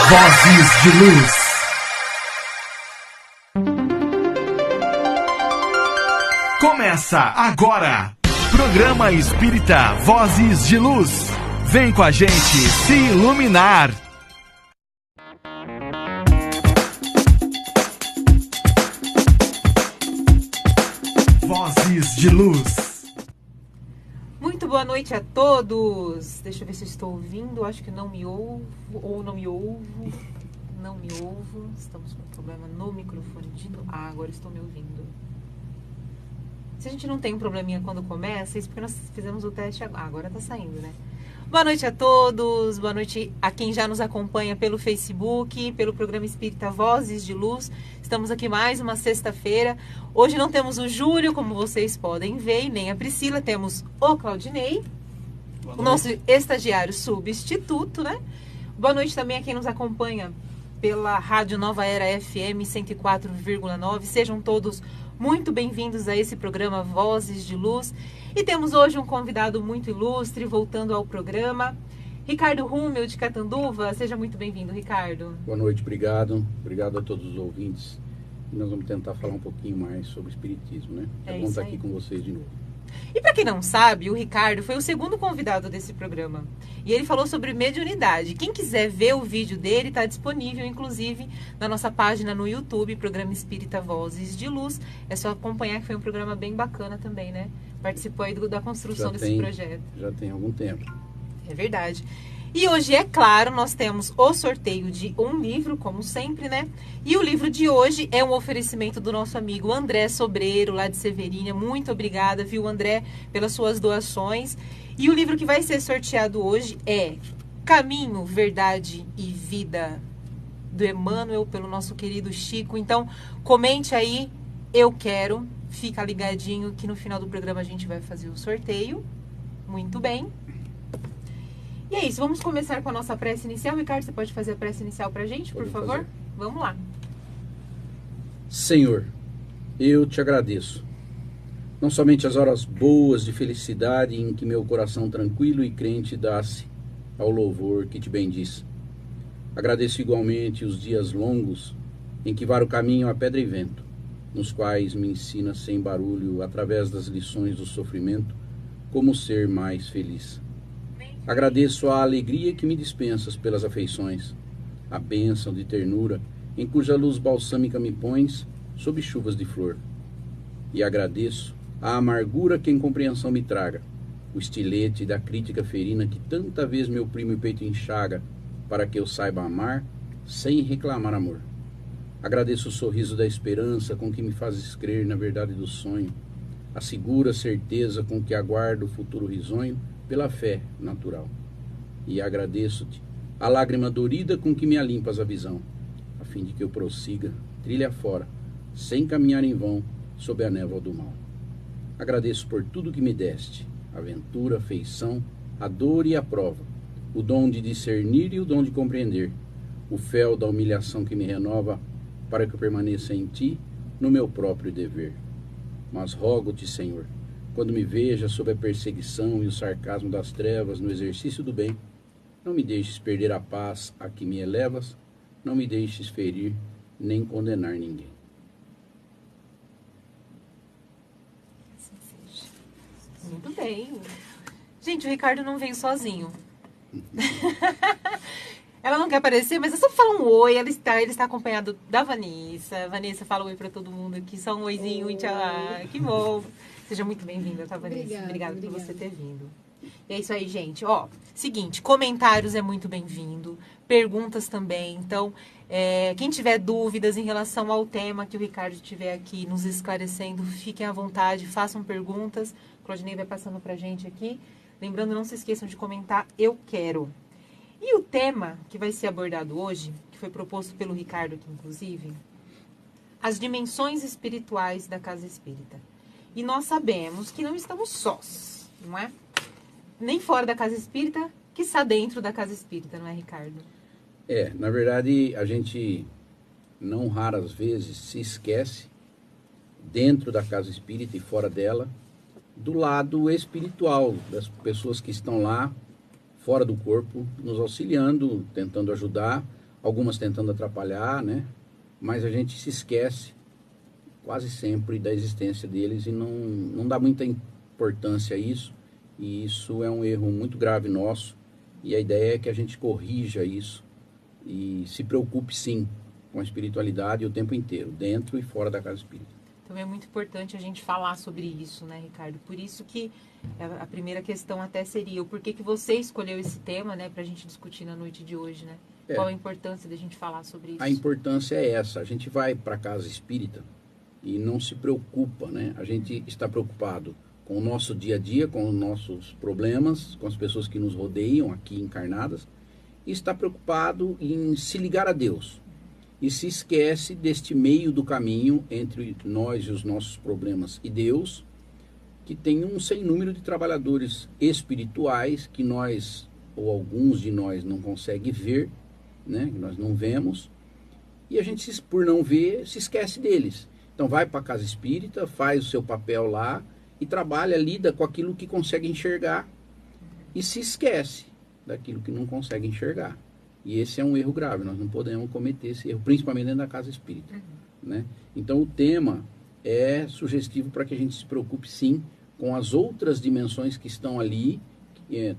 Vozes de Luz. Começa agora. Programa Espírita Vozes de Luz. Vem com a gente se iluminar. Vozes de Luz. Muito boa noite a todos. Deixa eu ver se eu estou ouvindo. Acho que não me ouvo ou não me ouvo. Não me ouvo. Estamos com um problema no microfone de novo. Agora estou me ouvindo. Se a gente não tem um probleminha quando começa, isso porque nós fizemos o teste agora. Agora está saindo, né? Boa noite a todos, boa noite a quem já nos acompanha pelo Facebook, pelo programa Espírita Vozes de Luz. Estamos aqui mais uma sexta-feira. Hoje não temos o Júlio, como vocês podem ver, e nem a Priscila. Temos o Claudinei, o nosso estagiário substituto, né? Boa noite também a quem nos acompanha pela Rádio Nova Era FM 104,9. Sejam todos muito bem-vindos a esse programa Vozes de Luz. E temos hoje um convidado muito ilustre, voltando ao programa, Ricardo Rummel, de Catanduva. Seja muito bem-vindo, Ricardo. Boa noite, obrigado. Obrigado a todos os ouvintes. E nós vamos tentar falar um pouquinho mais sobre o Espiritismo, né? É bom estar aqui com vocês de novo. E para quem não sabe, o Ricardo foi o segundo convidado desse programa. E ele falou sobre mediunidade. Quem quiser ver o vídeo dele, está disponível, inclusive, na nossa página no YouTube, Programa Espírita Vozes de Luz. É só acompanhar, que foi um programa bem bacana também, né? Participou aí da construção desse projeto. Já tem algum tempo. É verdade. E hoje, é claro, nós temos o sorteio de um livro, como sempre, né? E o livro de hoje é um oferecimento do nosso amigo André Sobreiro, lá de Severina. Muito obrigada, viu, André, pelas suas doações. E o livro que vai ser sorteado hoje é Caminho, Verdade e Vida, do Emmanuel, pelo nosso querido Chico. Então, comente aí, eu quero. Fica ligadinho que no final do programa a gente vai fazer o sorteio. Muito bem. E é isso, vamos começar com a nossa prece inicial. Ricardo, você pode fazer a prece inicial pra gente, por favor? Fazer. Vamos lá. Senhor, eu te agradeço. Não somente as horas boas de felicidade em que meu coração tranquilo e crente dá-se ao louvor que te bendiz. Agradeço igualmente os dias longos em que varo caminho a pedra e vento, nos quais me ensina sem barulho, através das lições do sofrimento, como ser mais feliz. Agradeço a alegria que me dispensas pelas afeições, a bênção de ternura em cuja luz balsâmica me pões sob chuvas de flor. E agradeço a amargura que a incompreensão me traga, o estilete da crítica ferina que tanta vez me oprime o peito enxaga, para que eu saiba amar sem reclamar amor. Agradeço o sorriso da esperança com que me fazes crer na verdade do sonho, a segura certeza com que aguardo o futuro risonho pela fé natural. E agradeço-te a lágrima dorida com que me alimpas a visão, a fim de que eu prossiga, trilha fora, sem caminhar em vão, sob a névoa do mal. Agradeço por tudo que me deste, a aventura, a afeição, a dor e a prova, o dom de discernir e o dom de compreender, o fel da humilhação que me renova, para que eu permaneça em ti, no meu próprio dever. Mas rogo-te, Senhor, quando me veja sob a perseguição e o sarcasmo das trevas no exercício do bem, não me deixes perder a paz a que me elevas, não me deixes ferir nem condenar ninguém. Muito bem. Gente, o Ricardo não veio sozinho. Ela não quer aparecer, mas é só falar um oi. Ele está acompanhado da Vanessa. Vanessa, fala um oi para todo mundo aqui. Só um oizinho, oi. Tchau. Que bom. Seja muito bem-vinda, tá, Vanessa? Obrigada por você ter vindo. E é isso aí, gente. Ó, seguinte, comentários é muito bem-vindo. Perguntas também. Então, quem tiver dúvidas em relação ao tema que o Ricardo estiver aqui nos esclarecendo, fiquem à vontade, façam perguntas. O Claudinei vai passando pra gente aqui. Lembrando, não se esqueçam de comentar, eu quero. E o tema que vai ser abordado hoje, que foi proposto pelo Ricardo aqui, inclusive, as dimensões espirituais da casa espírita. E nós sabemos que não estamos sós, não é? Nem fora da casa espírita, quiçá dentro da casa espírita, não é, Ricardo? Na verdade, a gente não raras vezes se esquece, dentro da casa espírita e fora dela, do lado espiritual, das pessoas que estão lá, fora do corpo, nos auxiliando, tentando ajudar, algumas tentando atrapalhar, né? Mas a gente se esquece quase sempre da existência deles e não dá muita importância a isso, e isso é um erro muito grave nosso, e a ideia é que a gente corrija isso e se preocupe sim com a espiritualidade o tempo inteiro, dentro e fora da casa espírita. Então é muito importante a gente falar sobre isso, né, Ricardo? Por isso que a primeira questão até seria o porquê que você escolheu esse tema, né, pra gente discutir na noite de hoje, né? Qual a importância da gente falar sobre isso? A importância é essa, a gente vai para a casa espírita e não se preocupa, né? A gente está preocupado com o nosso dia a dia, com os nossos problemas, com as pessoas que nos rodeiam aqui encarnadas, e está preocupado em se ligar a Deus. E se esquece deste meio do caminho entre nós e os nossos problemas e Deus, que tem um sem número de trabalhadores espirituais que nós, ou alguns de nós, não conseguem ver, né? Que nós não vemos, e a gente, por não ver, se esquece deles. Então vai para a casa espírita, faz o seu papel lá e trabalha, lida com aquilo que consegue enxergar e se esquece daquilo que não consegue enxergar. E esse é um erro grave, nós não podemos cometer esse erro, principalmente dentro da casa espírita. Né? Então o tema é sugestivo para que a gente se preocupe sim com as outras dimensões que estão ali,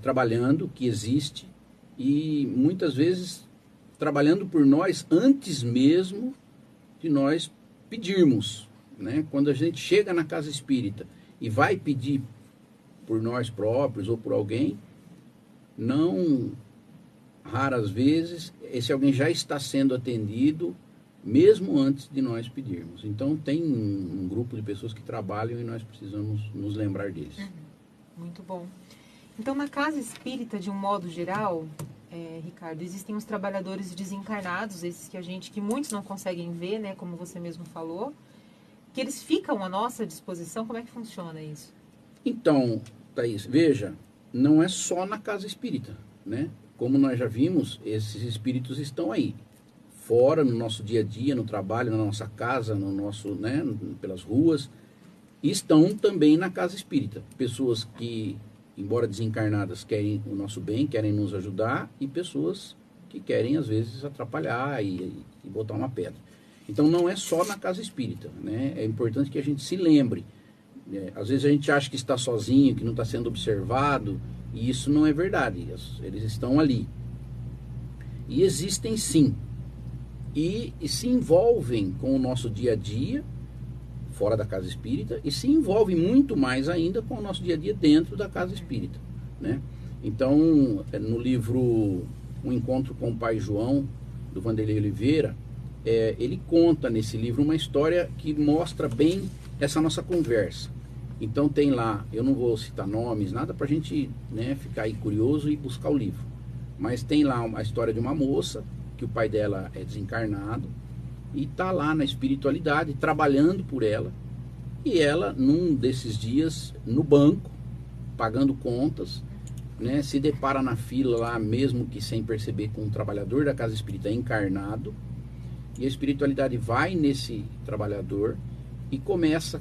trabalhando, que existe, e muitas vezes trabalhando por nós antes mesmo de nós pedirmos. Né? Quando a gente chega na casa espírita e vai pedir por nós próprios ou por alguém, não raras vezes esse alguém já está sendo atendido mesmo antes de nós pedirmos. Então tem um grupo de pessoas que trabalham e nós precisamos nos lembrar deles. Muito bom. Então na casa espírita, de um modo geral, Ricardo, existem os trabalhadores desencarnados, esses que muitos não conseguem ver, né, como você mesmo falou, que eles ficam à nossa disposição. Como é que funciona isso? Então, Thaís, veja, não é só na casa espírita, né? Como nós já vimos, esses espíritos estão aí, fora, no nosso dia a dia, no trabalho, na nossa casa, no nosso, né, pelas ruas, e estão também na casa espírita. Pessoas que, embora desencarnadas, querem o nosso bem, querem nos ajudar, e pessoas que querem, às vezes, atrapalhar e botar uma pedra. Então, não é só na casa espírita, né? É importante que a gente se lembre. Às vezes a gente acha que está sozinho, que não está sendo observado, e isso não é verdade. Eles estão ali. E existem sim. E se envolvem com o nosso dia a dia, fora da casa espírita, e se envolvem muito mais ainda com o nosso dia a dia dentro da casa espírita. Né? Então, no livro Um Encontro com o Pai João, do Vanderlei Oliveira, ele conta nesse livro uma história que mostra bem essa nossa conversa. Então tem lá, eu não vou citar nomes, nada para a gente, né, ficar aí curioso e buscar o livro. Mas tem lá a história de uma moça, que o pai dela é desencarnado, e está lá na espiritualidade, trabalhando por ela. E ela, num desses dias, no banco, pagando contas, né, se depara na fila lá, mesmo que sem perceber, com um trabalhador da casa espírita encarnado. E a espiritualidade vai nesse trabalhador e começa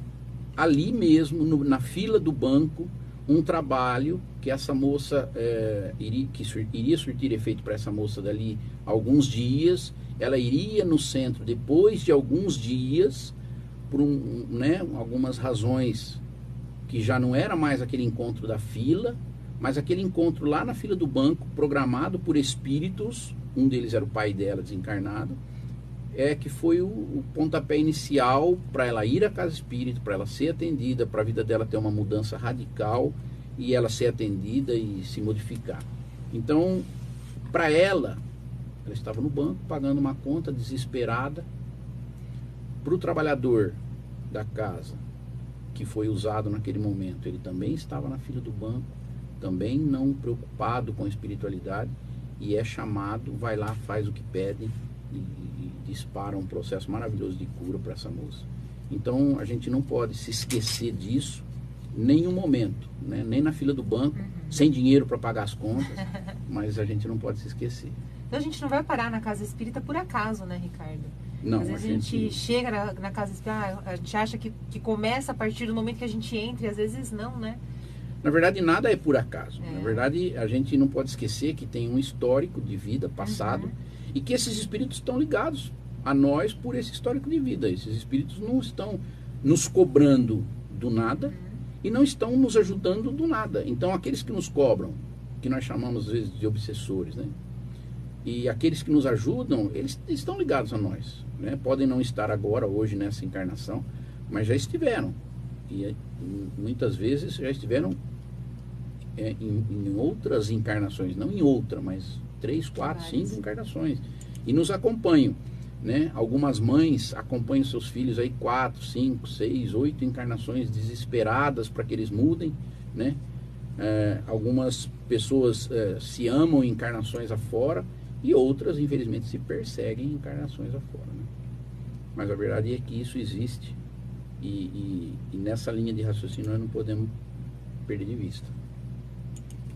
ali mesmo, na fila do banco, um trabalho que essa moça iria surtir efeito para essa moça dali alguns dias. Ela iria no centro depois de alguns dias, por algumas razões que já não era mais aquele encontro da fila, mas aquele encontro lá na fila do banco, programado por espíritos. Um deles era o pai dela desencarnado, que foi o pontapé inicial para ela ir à casa espírita, para ela ser atendida, para a vida dela ter uma mudança radical e ela ser atendida e se modificar. Então, para ela estava no banco pagando uma conta desesperada. Para o trabalhador da casa que foi usado naquele momento, ele também estava na fila do banco, também não preocupado com a espiritualidade, e é chamado, vai lá, faz o que pedem, e dispara um processo maravilhoso de cura para essa moça. Então a gente não pode se esquecer disso em nenhum momento, né? Nem na fila do banco, sem dinheiro para pagar as contas, mas a gente não pode se esquecer. Então a gente não vai parar na casa espírita por acaso, né, Ricardo? Não, às vezes a gente chega na casa espírita, a gente acha que começa a partir do momento que a gente entra, e às vezes não, né? Na verdade, nada é por acaso. Na verdade, a gente não pode esquecer que tem um histórico de vida passado e que esses espíritos estão ligados a nós por esse histórico de vida. Esses espíritos não estão nos cobrando do nada e não estão nos ajudando do nada. Então, aqueles que nos cobram, que nós chamamos às vezes de obsessores, né? E aqueles que nos ajudam, eles estão ligados a nós, né? Podem não estar agora, hoje, nessa encarnação, mas já estiveram. E muitas vezes já estiveram em outras encarnações, não em outra, mas 3, 4, 5 encarnações. E nos acompanham, né? Algumas mães acompanham seus filhos aí 4, 5, 6, 8 encarnações desesperadas para que eles mudem, né? Algumas pessoas se amam em encarnações afora e outras, infelizmente, se perseguem em encarnações afora, né? Mas a verdade é que isso existe e nessa linha de raciocínio nós não podemos perder de vista.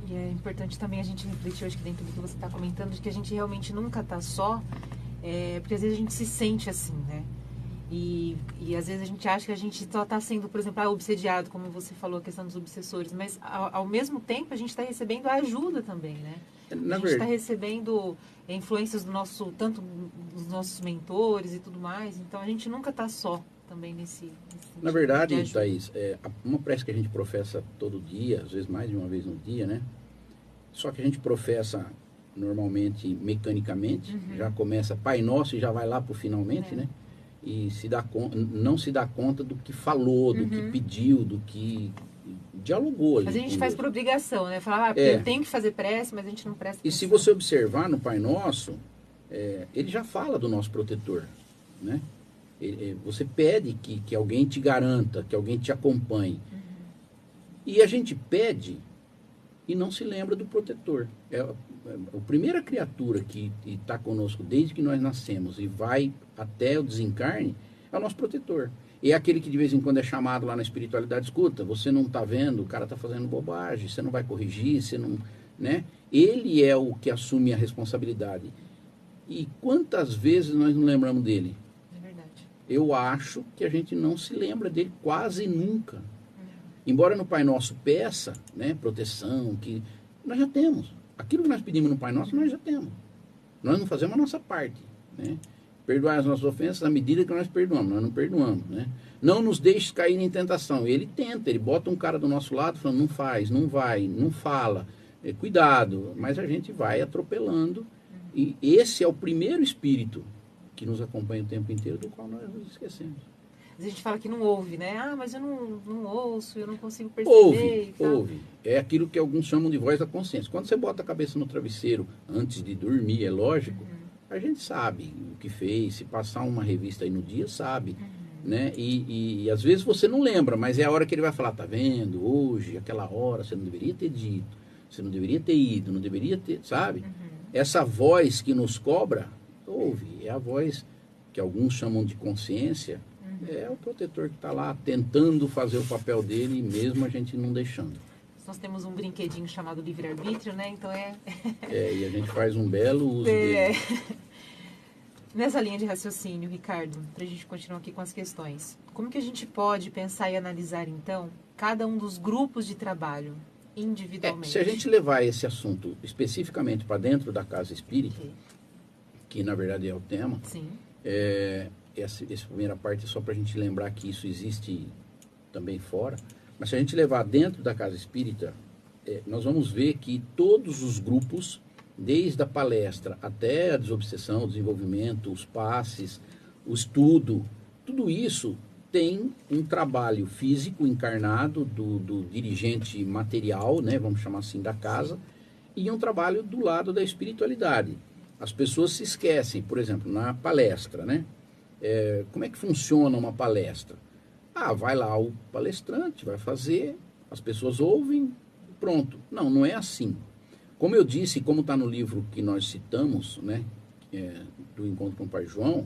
E é importante também a gente refletir hoje, que dentro do que você está comentando, de que a gente realmente nunca está só, porque às vezes a gente se sente assim, né? E às vezes a gente acha que a gente só está sendo, por exemplo, obsediado, como você falou, a questão dos obsessores, mas ao mesmo tempo a gente está recebendo a ajuda também, né? A gente está recebendo influências tanto dos nossos mentores e tudo mais, então a gente nunca está só também nesse Na verdade, Thaís, uma prece que a gente professa todo dia, às vezes mais de uma vez no dia, né? Só que a gente professa normalmente mecanicamente, já começa Pai Nosso e já vai lá para o finalmente, né? E não se dá conta do que falou, do que pediu, do que dialogou ali. Mas a gente faz por obrigação, né? Falar, eu tenho que fazer prece, mas a gente não presta atenção. E se você observar no Pai Nosso, ele já fala do nosso protetor, né? Você pede que alguém te garanta, que alguém te acompanhe. E a gente pede e não se lembra do protetor. A primeira criatura que está conosco desde que nós nascemos e vai até o desencarne é o nosso protetor. E é aquele que de vez em quando é chamado lá na espiritualidade, escuta, você não está vendo, o cara está fazendo bobagem, você não vai corrigir, você não, né? Ele é o que assume a responsabilidade. E quantas vezes nós não lembramos dele? É verdade. Eu acho que a gente não se lembra dele quase nunca. Embora no Pai Nosso peça, né, proteção, que nós já temos. Aquilo que nós pedimos no Pai Nosso, nós já temos. Nós não fazemos a nossa parte, né? Perdoar as nossas ofensas à medida que nós perdoamos. Nós não perdoamos, né? Não nos deixe cair em tentação. Ele tenta, ele bota um cara do nosso lado falando, não faz, não vai, não fala. Cuidado. Mas a gente vai atropelando. E esse é o primeiro espírito que nos acompanha o tempo inteiro, do qual nós nos esquecemos. A gente fala que não ouve, né? Ah, mas eu não ouço, eu não consigo perceber. Ouve. É aquilo que alguns chamam de voz da consciência. Quando você bota a cabeça no travesseiro antes de dormir, é lógico, a gente sabe o que fez. Se passar uma revista aí no dia, sabe. Né? E às vezes você não lembra, mas é a hora que ele vai falar, tá vendo? Hoje, aquela hora, você não deveria ter dito, você não deveria ter ido, não deveria ter, sabe? Essa voz que nos cobra, ouve. É a voz que alguns chamam de consciência. É o protetor que está lá tentando fazer o papel dele, mesmo a gente não deixando. Nós temos um brinquedinho chamado livre-arbítrio, né? Então e a gente faz um belo uso dele. Nessa linha de raciocínio, Ricardo, para a gente continuar aqui com as questões, como que a gente pode pensar e analisar, então, cada um dos grupos de trabalho individualmente? Se a gente levar esse assunto especificamente para dentro da casa espírita, que na verdade é o tema, sim. Essa primeira parte é só para a gente lembrar que isso existe também fora, mas se a gente levar dentro da casa espírita, nós vamos ver que todos os grupos, desde a palestra até a desobsessão, o desenvolvimento, os passes, o estudo, tudo isso tem um trabalho físico encarnado do dirigente material, né, vamos chamar assim, da casa, e um trabalho do lado da espiritualidade. As pessoas se esquecem, por exemplo, na palestra, né? Como é que funciona uma palestra? Vai lá o palestrante, vai fazer, as pessoas ouvem, pronto. Não é assim. Como eu disse, como está no livro que nós citamos, né, do Encontro com o Pai João,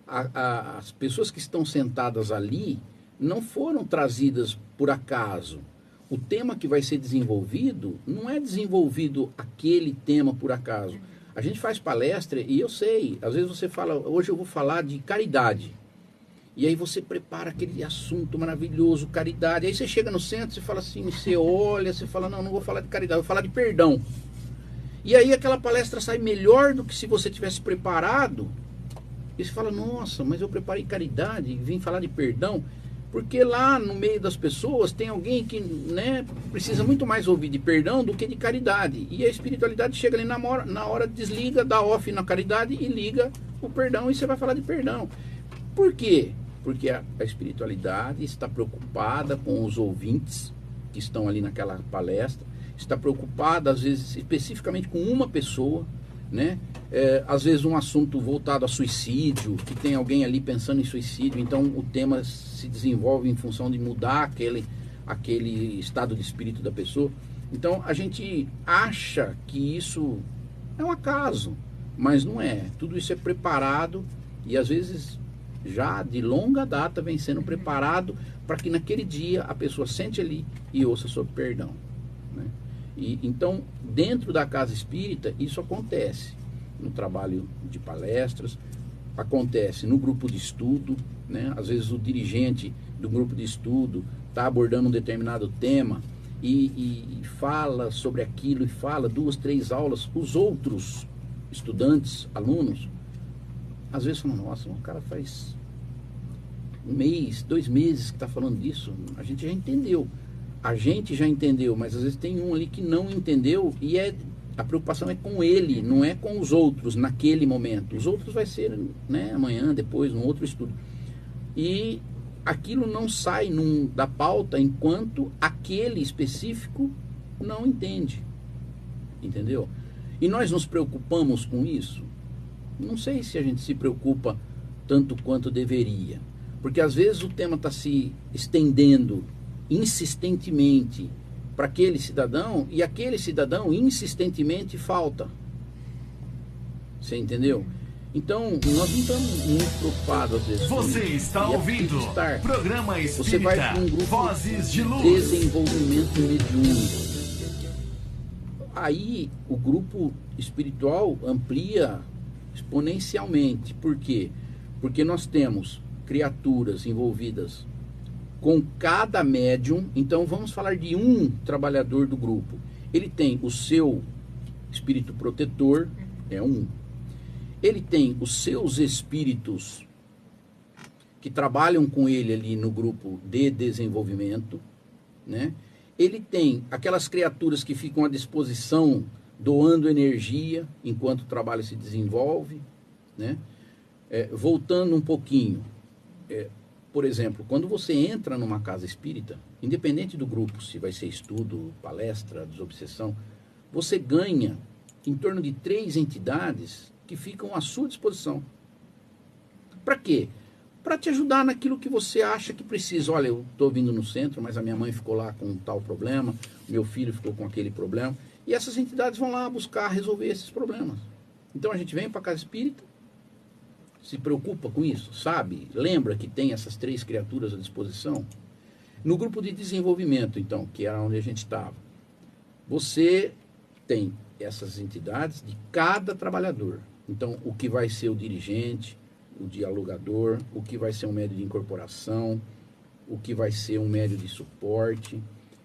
as pessoas que estão sentadas ali não foram trazidas por acaso. O tema que vai ser desenvolvido, não é desenvolvido aquele tema por acaso. A gente faz palestra e eu sei, às vezes você fala, hoje eu vou falar de caridade. E aí você prepara aquele assunto maravilhoso, caridade. Aí você chega no centro, você fala assim, você olha, você fala, não vou falar de caridade, vou falar de perdão. E aí aquela palestra sai melhor do que se você tivesse preparado. E você fala, nossa, mas eu preparei caridade e vim falar de perdão. Porque lá no meio das pessoas tem alguém que, né, precisa muito mais ouvir de perdão do que de caridade. E a espiritualidade chega ali na hora, desliga, dá off na caridade e liga o perdão e você vai falar de perdão. Por quê? Porque a espiritualidade está preocupada com os ouvintes que estão ali naquela palestra, está preocupada às vezes especificamente com uma pessoa, né? Às vezes um assunto voltado a suicídio, que tem alguém ali pensando em suicídio, então o tema se desenvolve em função de mudar aquele estado de espírito da pessoa. Então a gente acha que isso é um acaso, mas não é. Tudo isso é preparado e às vezes já de longa data vem sendo preparado para que naquele dia a pessoa sente ali e ouça sobre perdão, né? E então dentro da casa espírita isso acontece no trabalho de palestras, acontece no grupo de estudo, né? Às vezes o dirigente do grupo de estudo está abordando um determinado tema e fala sobre aquilo, e fala 2, 3 aulas, os outros estudantes, alunos, às vezes falam, nossa, o cara faz 1 mês, 2 meses que está falando disso, a gente já entendeu, mas às vezes tem um ali que não entendeu e a preocupação é com ele, não é com os outros naquele momento. Os outros vai ser, né, amanhã, depois, num outro estudo. E aquilo não sai da pauta enquanto aquele específico não entende. Entendeu? E nós nos preocupamos com isso? Não sei se a gente se preocupa tanto quanto deveria. Porque às vezes o tema está se estendendo insistentemente para aquele cidadão e aquele cidadão insistentemente falta. Você entendeu? Então, nós não estamos muito preocupados às vezes. Você está ouvindo Programa Espírita Você vai para um grupo Vozes de Luz. Desenvolvimento mediúnico. Aí o grupo espiritual amplia exponencialmente. Por quê? Porque nós temos criaturas envolvidas com cada médium. Então vamos falar de um trabalhador do grupo. Ele tem o seu espírito protetor, é um. Ele tem os seus espíritos que trabalham com ele ali no grupo de desenvolvimento, né? Ele tem aquelas criaturas que ficam à disposição, doando energia enquanto o trabalho se desenvolve, né? Voltando um pouquinho, por exemplo, quando você entra numa casa espírita, independente do grupo, se vai ser estudo, palestra, desobsessão, você ganha em torno de 3 entidades que ficam à sua disposição. Para quê? Para te ajudar naquilo que você acha que precisa. Olha, eu estou vindo no centro, mas a minha mãe ficou lá com um tal problema, meu filho ficou com aquele problema, e essas entidades vão lá buscar resolver esses problemas. Então a gente vem para a casa espírita, se preocupa com isso, sabe? Lembra que tem essas 3 criaturas à disposição? No grupo de desenvolvimento, então, que era onde a gente estava, você tem essas entidades de cada trabalhador. Então, o que vai ser o dirigente, o dialogador, o que vai ser um médio de incorporação, o que vai ser um médio de suporte.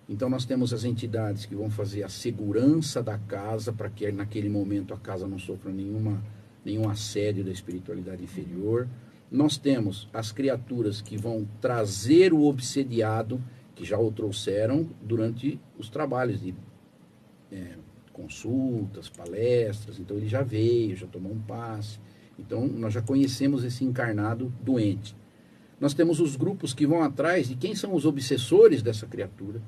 Então, nós temos as entidades que vão fazer a segurança da casa, para que naquele momento a casa não sofra nenhum assédio da espiritualidade inferior. Nós temos as criaturas que vão trazer o obsediado, que já o trouxeram durante os trabalhos de consultas, palestras. Então ele já veio, já tomou um passe. Então nós já conhecemos esse encarnado doente. Nós temos os grupos que vão atrás de quem são os obsessores dessa criatura.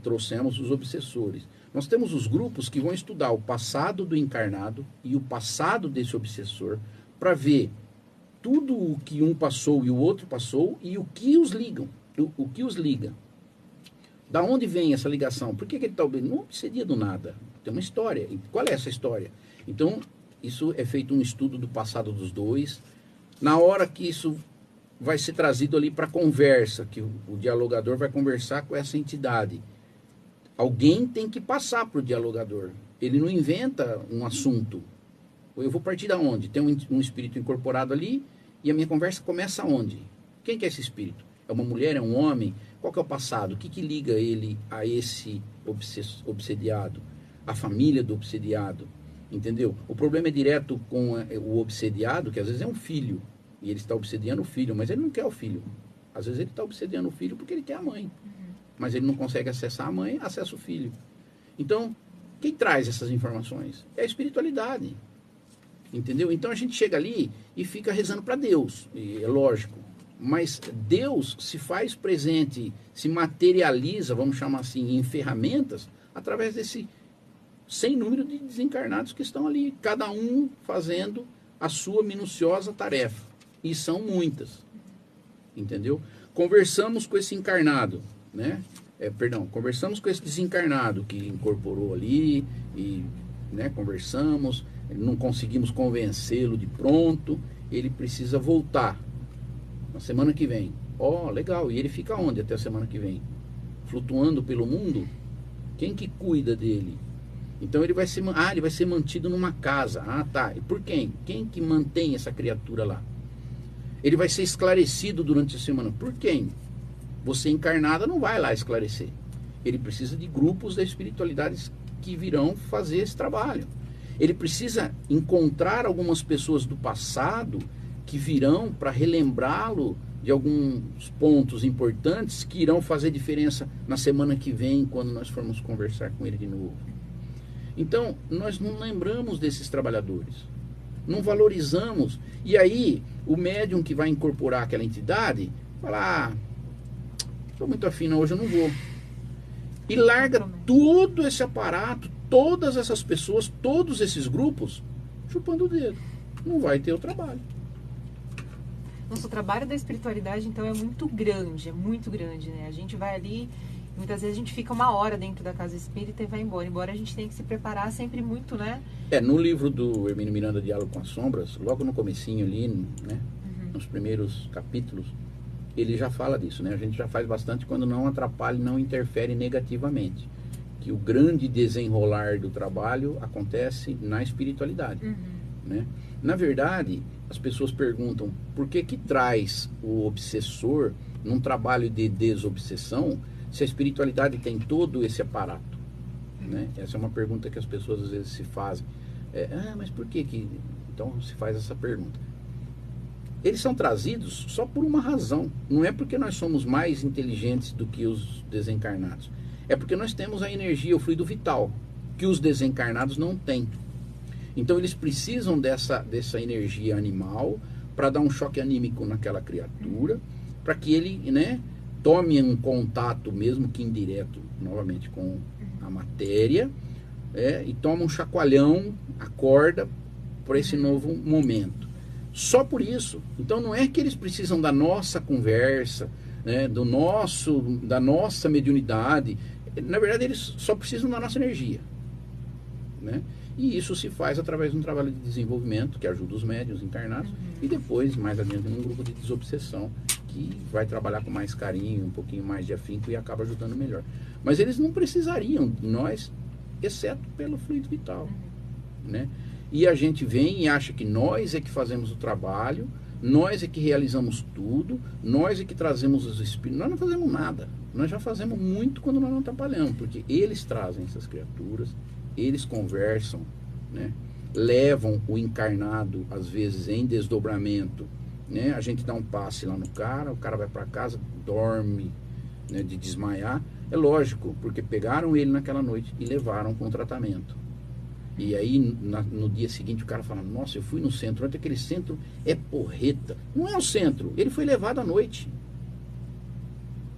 Trouxemos os obsessores. Nós temos os grupos que vão estudar o passado do encarnado e o passado desse obsessor, para ver tudo o que um passou e o outro passou e o que os ligam, o que os liga. Da onde vem essa ligação? Por que ele está obedecendo? Não obsedia do nada. Tem uma história. Qual é essa história? Então, isso é feito um estudo do passado dos dois. Na hora que isso vai ser trazido ali para conversa, que o dialogador vai conversar com essa entidade, alguém tem que passar para o dialogador. Ele não inventa um assunto. Eu vou partir da onde? Tem um espírito incorporado ali E a minha conversa começa onde? Quem que é esse espírito? É uma mulher, é um homem? Qual que é o passado? O que liga ele a esse obsediado? A família do obsediado? Entendeu? O problema é direto com o obsediado, que às vezes é um filho, e ele está obsediando o filho, mas ele não quer o filho. Às vezes ele está obsediando o filho porque ele quer a mãe. Mas ele não consegue acessar a mãe, acessa o filho. Então, quem traz essas informações? É a espiritualidade. Entendeu? Então a gente chega ali e fica rezando para Deus, e é lógico. Mas Deus se faz presente, se materializa, vamos chamar assim, em ferramentas, através desse sem número de desencarnados que estão ali, cada um fazendo a sua minuciosa tarefa. E são muitas. Entendeu? Conversamos com esse encarnado, né? Conversamos com esse desencarnado que incorporou ali e, né, conversamos, não conseguimos convencê-lo de pronto, ele precisa voltar na semana que vem. Legal, e ele fica onde até a semana que vem? Flutuando pelo mundo? Quem que cuida dele? Então ele vai ser mantido numa casa. Tá. E por quem? Quem que mantém essa criatura lá? Ele vai ser esclarecido durante a semana. Por quem? Você encarnada não vai lá esclarecer. Ele precisa de grupos da espiritualidade que virão fazer esse trabalho. Ele precisa encontrar algumas pessoas do passado que virão para relembrá-lo de alguns pontos importantes que irão fazer diferença na semana que vem, quando nós formos conversar com ele de novo. Então, nós não lembramos desses trabalhadores, não valorizamos. E aí, o médium que vai incorporar aquela entidade, fala, estou muito afim, hoje eu não vou. E larga todo esse aparato, todas essas pessoas, todos esses grupos, chupando o dedo. Não vai ter o trabalho. Nosso trabalho da espiritualidade, então, é muito grande, né? A gente vai ali, muitas vezes a gente fica 1 hora dentro da casa espírita e vai embora. Embora a gente tenha que se preparar sempre muito, né? No livro do Hermínio Miranda, Diálogo com as Sombras, logo no comecinho ali, né? Nos primeiros capítulos, ele já fala disso, né? A gente já faz bastante quando não atrapalha e não interfere negativamente. Que o grande desenrolar do trabalho acontece na espiritualidade, né? Na verdade, as pessoas perguntam por que traz o obsessor num trabalho de desobsessão se a espiritualidade tem todo esse aparato, né? Essa é uma pergunta que as pessoas às vezes se fazem. Mas por que? Então se faz essa pergunta. Eles são trazidos só por uma razão. Não é porque nós somos mais inteligentes do que os desencarnados. É porque nós temos a energia, o fluido vital, que os desencarnados não têm. Então eles precisam dessa energia animal para dar um choque anímico naquela criatura, para que ele, né, tome um contato, mesmo que indireto, novamente, com a matéria, e toma um chacoalhão, acorda por esse novo momento. Só por isso. Então não é que eles precisam da nossa conversa, né, da nossa mediunidade. Na verdade, eles só precisam da nossa energia, né? E isso se faz através de um trabalho de desenvolvimento que ajuda os médiuns encarnados e depois, mais adiante, um grupo de desobsessão que vai trabalhar com mais carinho, um pouquinho mais de afinco e acaba ajudando melhor. Mas eles não precisariam de nós, exceto pelo fluido vital, né? E a gente vem e acha que nós é que fazemos o trabalho, nós é que realizamos tudo, nós é que trazemos os espíritos. Nós não fazemos nada. Nós já fazemos muito quando nós não trabalhamos, porque eles trazem essas criaturas, eles conversam, né? Levam o encarnado, às vezes, em desdobramento, né? A gente dá um passe lá no cara, o cara vai para casa, dorme, né, de desmaiar. É lógico, porque pegaram ele naquela noite e levaram com tratamento. E aí, no dia seguinte, o cara fala, nossa, eu fui no centro, ontem aquele centro é porreta. Não é o centro, ele foi levado à noite.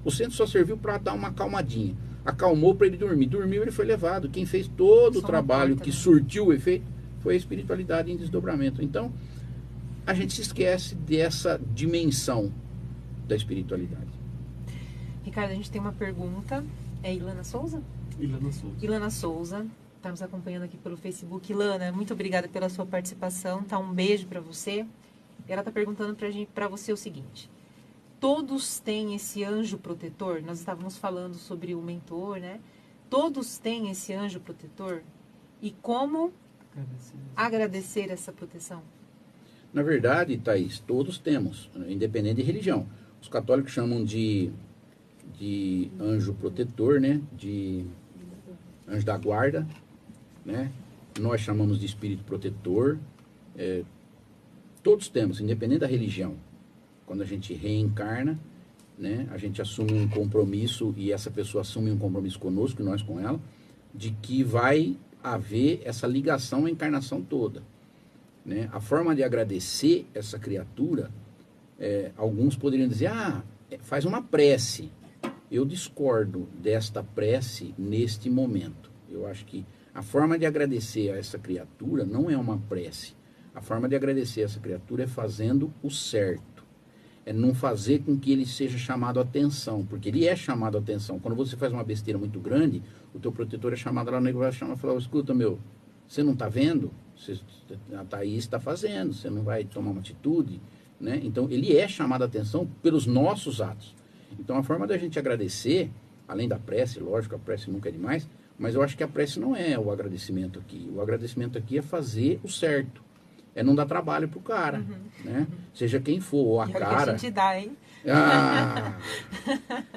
O centro só serviu para dar uma acalmadinha. Acalmou para ele dormir. Dormiu, ele foi levado. Quem fez todo o trabalho que surtiu o efeito foi a espiritualidade em desdobramento. Então, a gente se esquece dessa dimensão da espiritualidade. Ricardo, a gente tem uma pergunta. É Ilana Souza? Ilana Souza. Está nos acompanhando aqui pelo Facebook. Ilana, muito obrigada pela sua participação. Tá, um beijo para você. E ela está perguntando para você o seguinte. Todos têm esse anjo protetor? Nós estávamos falando sobre o mentor, né? Todos têm esse anjo protetor? E como agradecer essa proteção? Na verdade, Thaís, todos temos, independente de religião. Os católicos chamam de anjo protetor, né? De anjo da guarda, né? Nós chamamos de espírito protetor. Todos temos, independente da religião. Quando a gente reencarna, né? A gente assume um compromisso, e essa pessoa assume um compromisso conosco, e nós com ela, de que vai haver essa ligação à encarnação toda, né? A forma de agradecer essa criatura, alguns poderiam dizer, faz uma prece. Eu discordo desta prece neste momento. Eu acho que a forma de agradecer a essa criatura não é uma prece. A forma de agradecer a essa criatura é fazendo o certo. É não fazer com que ele seja chamado a atenção, porque ele é chamado a atenção. Quando você faz uma besteira muito grande, o teu protetor é chamado lá no negócio, chama e fala, escuta, você não está vendo? A Thaís está fazendo, você não vai tomar uma atitude, né? Então, ele é chamado a atenção pelos nossos atos. Então, a forma da gente agradecer, além da prece, lógico, a prece nunca é demais, mas eu acho que a prece não é o agradecimento aqui. O agradecimento aqui é fazer o certo. É não dar trabalho pro cara, né? Seja quem for, ou a cara... que a gente dá, hein?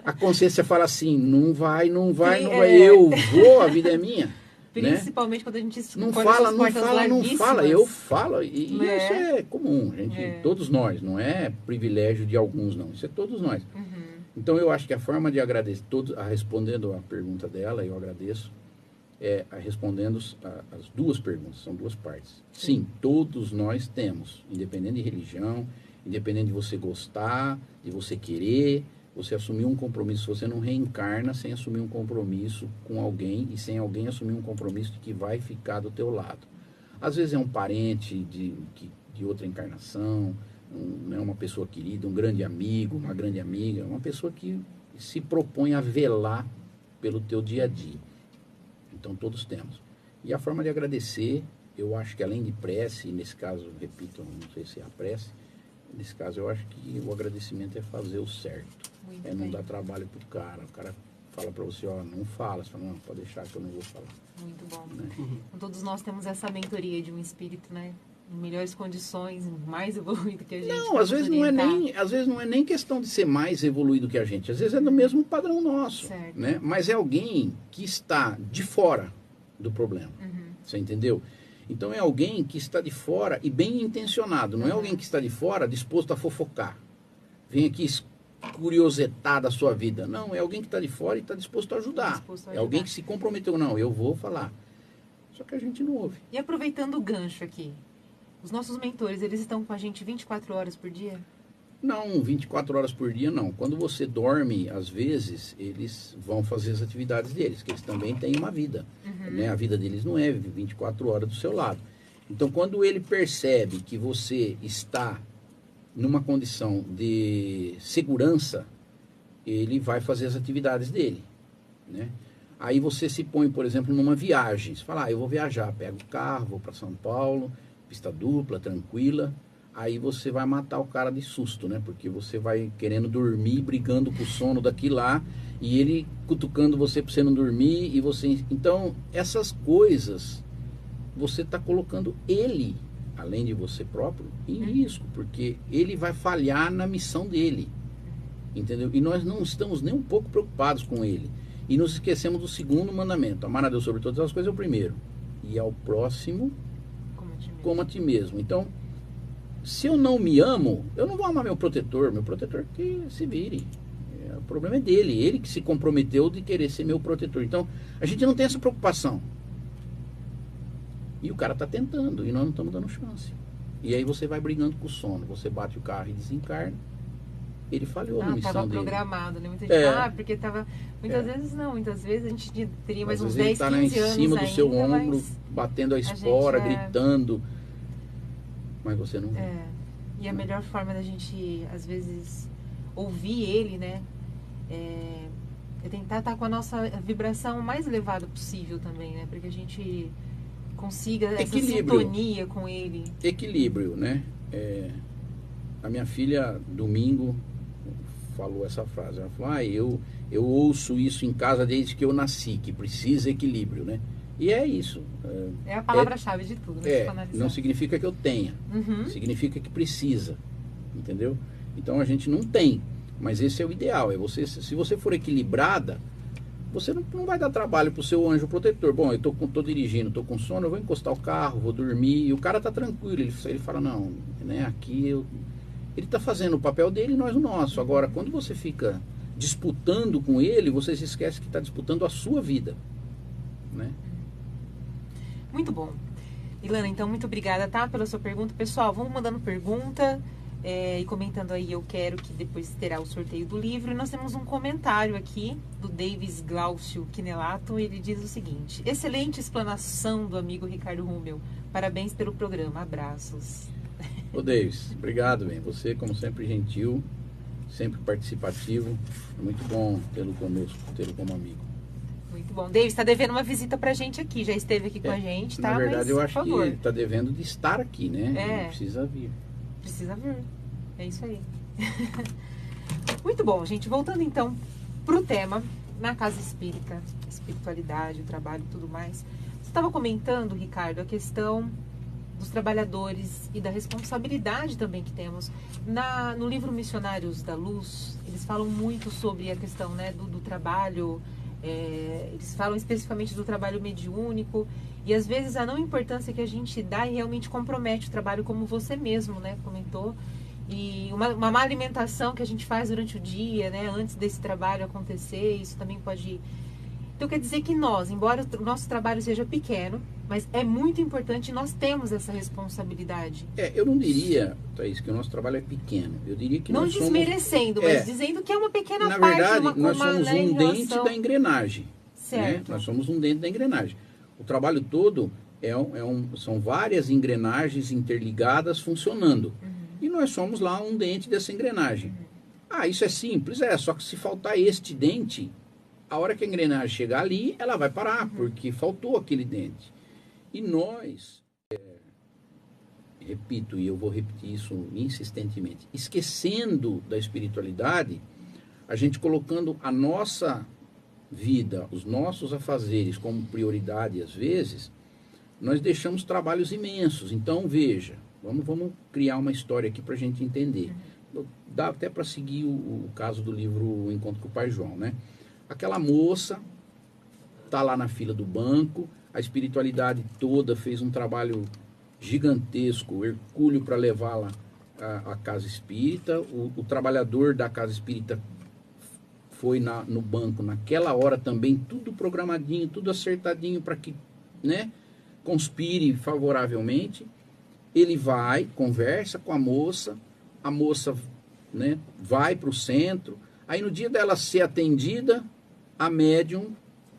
A consciência fala assim, não vai, eu vou, a vida é minha. Principalmente, né? Quando a gente não fala, eu falo, e isso é comum, gente, todos nós, não é privilégio de alguns, não, isso é todos nós. Então, eu acho que a forma de agradecer, respondendo a pergunta dela, eu agradeço, respondendo as duas perguntas, são duas partes. Sim, todos nós temos, independente de religião, independente de você gostar, de você querer, você assumir um compromisso. Você não reencarna sem assumir um compromisso com alguém e sem alguém assumir um compromisso de que vai ficar do teu lado. Às vezes é um parente de outra encarnação, uma pessoa querida, um grande amigo, uma grande amiga, uma pessoa que se propõe a velar pelo teu dia a dia. Então, todos temos. E a forma de agradecer, eu acho que além de prece, nesse caso, repito, não sei se é a prece, nesse caso eu acho que o agradecimento é fazer o certo. Muito não dar trabalho pro cara. O cara fala para você, não fala. Você fala, não, pode deixar que eu não vou falar. Muito bom. Né? Todos nós temos essa mentoria de um espírito, né? Em melhores condições, mais evoluído que a gente. Não, às vezes não é nem questão de ser mais evoluído que a gente. Às vezes é do mesmo padrão nosso. Certo. Né? Mas é alguém que está de fora do problema. Você entendeu? Então é alguém que está de fora e bem intencionado. Não é alguém que está de fora disposto a fofocar. Vem aqui curiosetar da sua vida. Não, é alguém que está de fora e está disposto a ajudar. É alguém que se comprometeu. Não, eu vou falar. Só que a gente não ouve. E aproveitando o gancho aqui, os nossos mentores, eles estão com a gente 24 horas por dia? Não, 24 horas por dia não. Quando você dorme, às vezes, eles vão fazer as atividades deles, que eles também têm uma vida. Né? A vida deles não é 24 horas do seu lado. Então, quando ele percebe que você está numa condição de segurança, ele vai fazer as atividades dele. Né? Aí você se põe, por exemplo, numa viagem. Você fala, eu vou viajar, pego o carro, vou para São Paulo, pista dupla, tranquila. Aí você vai matar o cara de susto, né? Porque você vai querendo dormir, brigando com o sono daqui lá, e ele cutucando você para você não dormir, e você... Então, essas coisas, você está colocando ele, além de você próprio, em risco, porque ele vai falhar na missão dele, entendeu? E nós não estamos nem um pouco preocupados com ele. E nos esquecemos do segundo mandamento. Amar a Deus sobre todas as coisas é o primeiro. E ao próximo, como a ti mesmo. Então, se eu não me amo, eu não vou amar meu protetor que se vire. O problema é dele, ele que se comprometeu de querer ser meu protetor. Então, a gente não tem essa preocupação. E o cara está tentando, e nós não estamos dando chance. E aí você vai brigando com o sono, você bate o carro e desencarna. Ele falhou na missão dele. Estava programado, né? Muita gente, porque estava... Muitas vezes a gente teria mais uns 10, 15 anos ainda. Ele está em cima do seu ombro, batendo a espora, gritando... Mas você não... E a melhor forma da gente, às vezes, ouvir ele, né? É tentar estar com a nossa vibração mais elevada possível também, né? Para que a gente consiga essa sintonia com ele. Equilíbrio, né? A minha filha, domingo, falou essa frase. Ela falou, eu ouço isso em casa desde que eu nasci, que precisa equilíbrio, né? E é isso. É a palavra-chave de tudo, né? Não significa que eu tenha, significa que precisa, entendeu? Então a gente não tem, mas esse é o ideal. Se você for equilibrada, você não vai dar trabalho pro seu anjo protetor. Bom, eu tô dirigindo, tô com sono, eu vou encostar o carro, vou dormir, e o cara tá tranquilo, ele fala, não, né, ele tá fazendo o papel dele e nós o nosso. Agora, quando você fica disputando com ele, você se esquece que está disputando a sua vida, né? Muito bom. Ilana, então, muito obrigada, tá, pela sua pergunta. Pessoal, vamos mandando pergunta e comentando aí, eu quero que depois terá o sorteio do livro. E nós temos um comentário aqui do Davis Glaucio Quinelato. Ele diz o seguinte: excelente explanação do amigo Ricardo Rummel. Parabéns pelo programa. Abraços. Ô Davis, obrigado, bem. Você, como sempre, gentil, sempre participativo. É muito bom tê-lo conosco, tê-lo como amigo. Muito bom. Davis está devendo uma visita pra gente aqui. Já esteve aqui com a gente, tá? Na verdade, mas, eu acho por que favor, ele está devendo de estar aqui, né? Ele precisa vir. Precisa vir. É isso aí. Muito bom, gente. Voltando então pro tema, na casa espírita, espiritualidade, o trabalho e tudo mais. Você estava comentando, Ricardo, a questão dos trabalhadores e da responsabilidade também que temos. No livro Missionários da Luz, eles falam muito sobre a questão, né, do trabalho, eles falam especificamente do trabalho mediúnico, e às vezes a não importância que a gente dá e realmente compromete o trabalho, como você mesmo, né, comentou, e uma má alimentação que a gente faz durante o dia, né, antes desse trabalho acontecer, isso também pode... Então quer dizer que nós, embora o nosso trabalho seja pequeno, mas é muito importante, nós temos essa responsabilidade. Eu não diria, Thaís, que o nosso trabalho é pequeno. Eu diria que não nós desmerecendo, somos, mas dizendo que é uma pequena na parte. verdade, nós somos um dente da engrenagem. Certo. Né? Nós somos um dente da engrenagem. O trabalho todo são várias engrenagens interligadas funcionando. E nós somos lá um dente dessa engrenagem. Isso é simples, só que se faltar este dente, a hora que a engrenagem chegar ali, ela vai parar, porque faltou aquele dente. E nós, repito, e eu vou repetir isso insistentemente, esquecendo da espiritualidade, a gente colocando a nossa vida, os nossos afazeres como prioridade às vezes, nós deixamos trabalhos imensos. Então, veja, vamos criar uma história aqui para a gente entender. Dá até para seguir o caso do livro O Encontro com o Pai João, né? Aquela moça está lá na fila do banco, a espiritualidade toda fez um trabalho gigantesco, hercúleo, para levá-la à casa espírita. O trabalhador da casa espírita foi no banco naquela hora também, tudo programadinho, tudo acertadinho para que, né, conspire favoravelmente. Ele vai, conversa com a moça, né, vai para o centro. Aí no dia dela ser atendida, a médium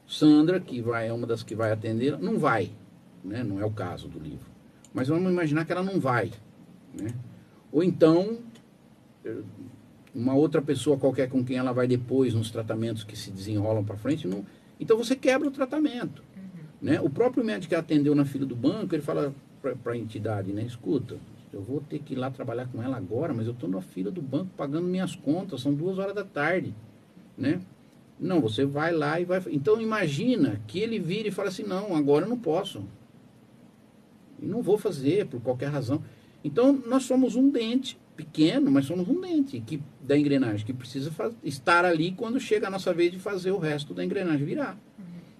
Sandra, que é uma das que vai atender, não vai, né? Não é o caso do livro. Mas vamos imaginar que ela não vai, né? Ou então, uma outra pessoa qualquer com quem ela vai depois, nos tratamentos que se desenrolam para frente, não... Então você quebra o tratamento. Né? O próprio médico que atendeu na fila do banco, ele fala para a entidade, né? Escuta, eu vou ter que ir lá trabalhar com ela agora, mas eu estou na fila do banco pagando minhas contas, são 2 horas da tarde, né? Não, você vai lá e vai... Então imagina que ele vira e fala assim, não, agora eu não posso. E não vou fazer por qualquer razão. Então nós somos um dente pequeno, mas somos um dente da engrenagem, que precisa estar ali quando chega a nossa vez de fazer o resto da engrenagem virar,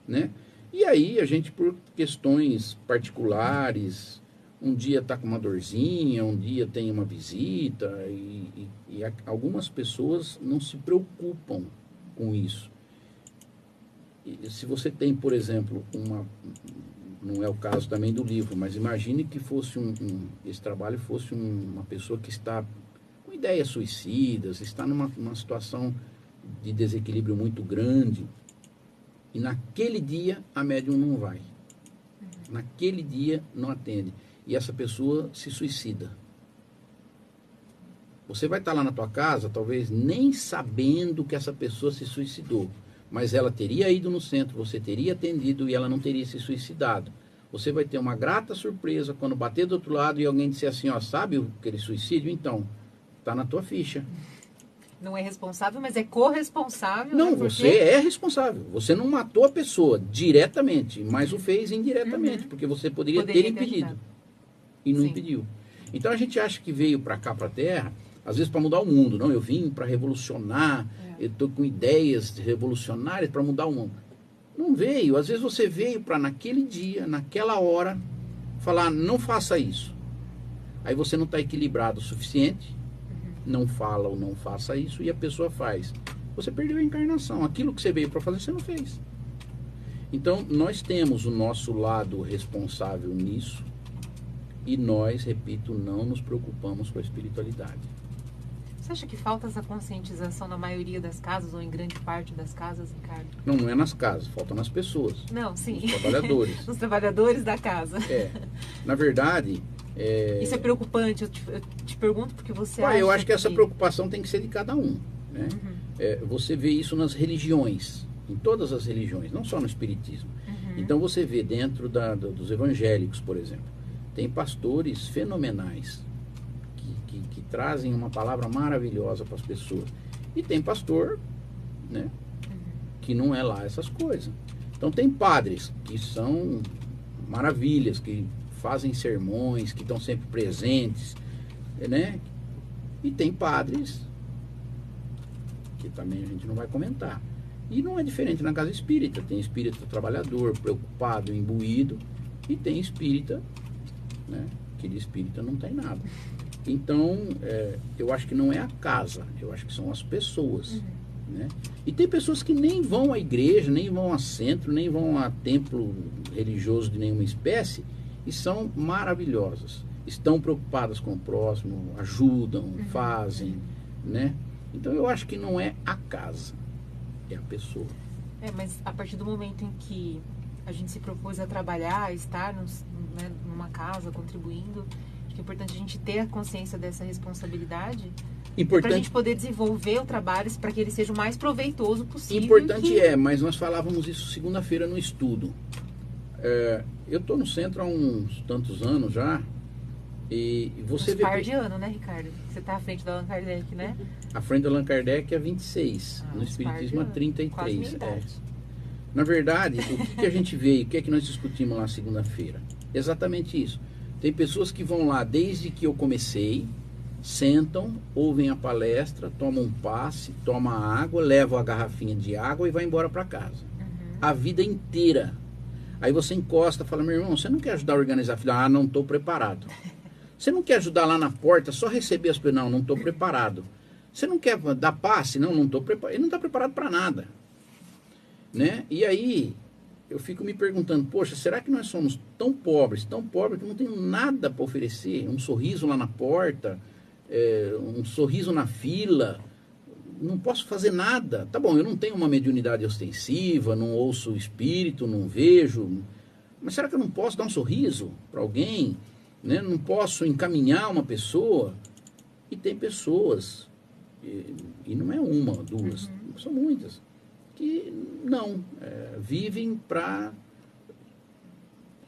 né? E aí a gente, por questões particulares, um dia está com uma dorzinha, um dia tem uma visita, e algumas pessoas não se preocupam com isso. E se você tem, por exemplo, não é o caso também do livro, mas imagine que fosse esse trabalho fosse uma pessoa que está com ideias suicidas, está numa situação de desequilíbrio muito grande, e naquele dia a médium não vai. Naquele dia não atende. E essa pessoa se suicida. Você vai estar lá na tua casa, talvez nem sabendo que essa pessoa se suicidou, mas ela teria ido no centro, você teria atendido e ela não teria se suicidado. Você vai ter uma grata surpresa quando bater do outro lado e alguém disser assim, ó, sabe aquele suicídio? Então, está na tua ficha. Não é responsável, mas é corresponsável. Não, né? você é responsável. Você não matou a pessoa diretamente, mas o fez indiretamente, porque você poderia ter impedido. ajudado. E não Sim. impediu. Então a gente acha que veio para cá, para a Terra, às vezes para mudar o mundo. Não, eu vim para revolucionar, eu estou com ideias revolucionárias para mudar o mundo. Não veio. Às vezes você veio para naquele dia, naquela hora, falar, não faça isso. Aí você não está equilibrado o suficiente, não fala ou não faça isso, e a pessoa faz. Você perdeu a encarnação. Aquilo que você veio para fazer, você não fez. Então, nós temos o nosso lado responsável nisso, e nós, repito, não nos preocupamos com a espiritualidade. Você acha que falta essa conscientização na maioria das casas, ou em grande parte das casas, Ricardo? Não é nas casas, falta nas pessoas. Não, sim. Nos trabalhadores. Nos trabalhadores da casa. Na verdade... Isso é preocupante, eu te pergunto porque você eu acho que essa preocupação tem que ser de cada um. Né? Você vê isso nas religiões, em todas as religiões, não só no espiritismo. Então você vê dentro dos evangélicos, por exemplo, tem pastores fenomenais que trazem uma palavra maravilhosa para as pessoas. E tem pastor, né, que não é lá essas coisas. Então tem padres que são maravilhas, que fazem sermões, que estão sempre presentes, né? E tem padres que também a gente não vai comentar. E não é diferente na casa espírita. Tem espírita trabalhador, preocupado, imbuído, e tem espírita, né? Que de espírita não tem nada. Então, eu acho que não é a casa, eu acho que são as pessoas. Né? E tem pessoas que nem vão à igreja, nem vão a centro, nem vão a templo religioso de nenhuma espécie, e são maravilhosas. Estão preocupadas com o próximo, ajudam, fazem, né? Então eu acho que não é a casa, é a pessoa. Mas a partir do momento em que a gente se propôs a trabalhar, a estar né, numa casa, contribuindo, acho que é importante a gente ter a consciência dessa responsabilidade para a gente poder desenvolver o trabalho para que ele seja o mais proveitoso possível. Importante mas nós falávamos isso segunda-feira no estudo. Eu estou no centro há uns tantos anos já, e você vê... par de ano, né, Ricardo? Você está à frente da Allan Kardec, né? À frente da Allan Kardec é 26, no Espiritismo é 33. Na verdade, o que a gente vê e o que é que nós discutimos lá segunda-feira? Exatamente isso. Tem pessoas que vão lá desde que eu comecei, sentam, ouvem a palestra, tomam um passe, tomam água, levam a garrafinha de água e vai embora para casa. A vida inteira. Aí você encosta, fala, meu irmão, você não quer ajudar a organizar a fila? Não estou preparado. Você não quer ajudar lá na porta, só receber as pessoas? Não estou preparado. Você não quer dar passe? Não estou preparado. Ele não está preparado para nada. Né? E aí, eu fico me perguntando, poxa, será que nós somos tão pobres que não tenho nada para oferecer? Um sorriso lá na porta, um sorriso na fila, não posso fazer nada. Tá bom, eu não tenho uma mediunidade ostensiva, não ouço o espírito, não vejo, mas será que eu não posso dar um sorriso para alguém? Né? Não posso encaminhar uma pessoa? E tem pessoas, e não é uma, duas, são muitas, que não, vivem para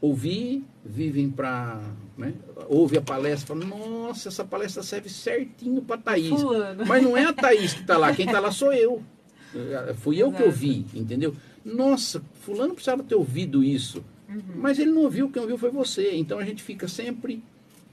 ouvir, vivem para... Né? Ouve a palestra, fala, nossa, essa palestra serve certinho para Thaís. Fulano. Mas não é a Thaís que está lá, quem está lá sou eu. Fui eu que ouvi, entendeu? Nossa, fulano precisava ter ouvido isso. Mas ele não ouviu, quem ouviu foi você. Então a gente fica sempre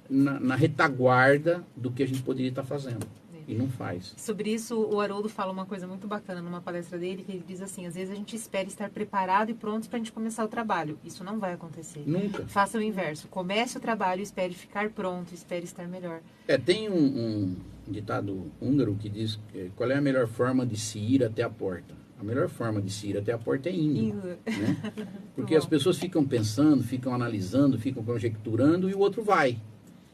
na retaguarda do que a gente poderia estar fazendo. E não faz. Sobre isso, o Haroldo fala uma coisa muito bacana numa palestra dele, que ele diz assim, às vezes a gente espera estar preparado e pronto para a gente começar o trabalho. Isso não vai acontecer. Nunca. Faça o inverso. Comece o trabalho e espere ficar pronto, espere estar melhor. Tem um ditado húngaro que diz qual é a melhor forma de se ir até a porta. A melhor forma de se ir até a porta é indo. Né? Porque as pessoas ficam pensando, ficam analisando, ficam conjecturando e o outro vai.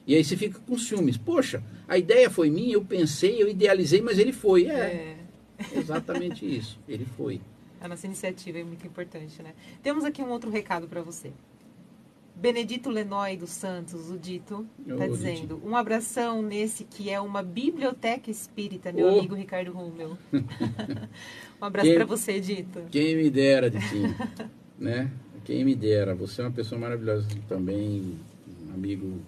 E aí você fica com ciúmes. Poxa, a ideia foi minha, eu pensei, eu idealizei, mas ele foi. Exatamente isso. Ele foi. A nossa iniciativa é muito importante, né? Temos aqui um outro recado para você. Benedito Lenoy dos Santos, o Dito, está dizendo, um abração nesse que é uma biblioteca espírita, meu amigo Ricardo Rummel. Um abraço para você, Dito. Quem me dera, Ditinho. Né? Quem me dera. Você é uma pessoa maravilhosa também, um amigo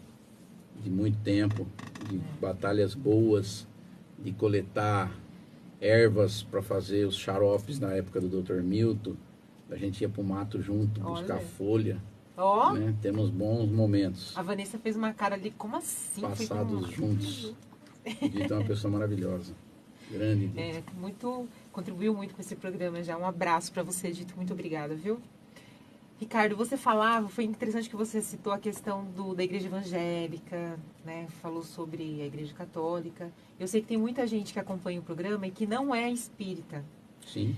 de muito tempo, de batalhas boas, de coletar ervas para fazer os xaropes na época do Dr. Milton. A gente ia para o mato junto, buscar Olha. folha. Ó, Né? Temos bons momentos a Vanessa fez uma cara ali, como assim? Foi passados como- juntos. Dito é uma pessoa maravilhosa. Grande Dito. Contribuiu muito com esse programa já. Um abraço para você, Dito. Muito obrigada, viu? Ricardo, você falava, foi interessante que você citou a questão da igreja evangélica, né? Falou sobre a igreja católica. Eu sei que tem muita gente que acompanha o programa e que não é espírita. Sim.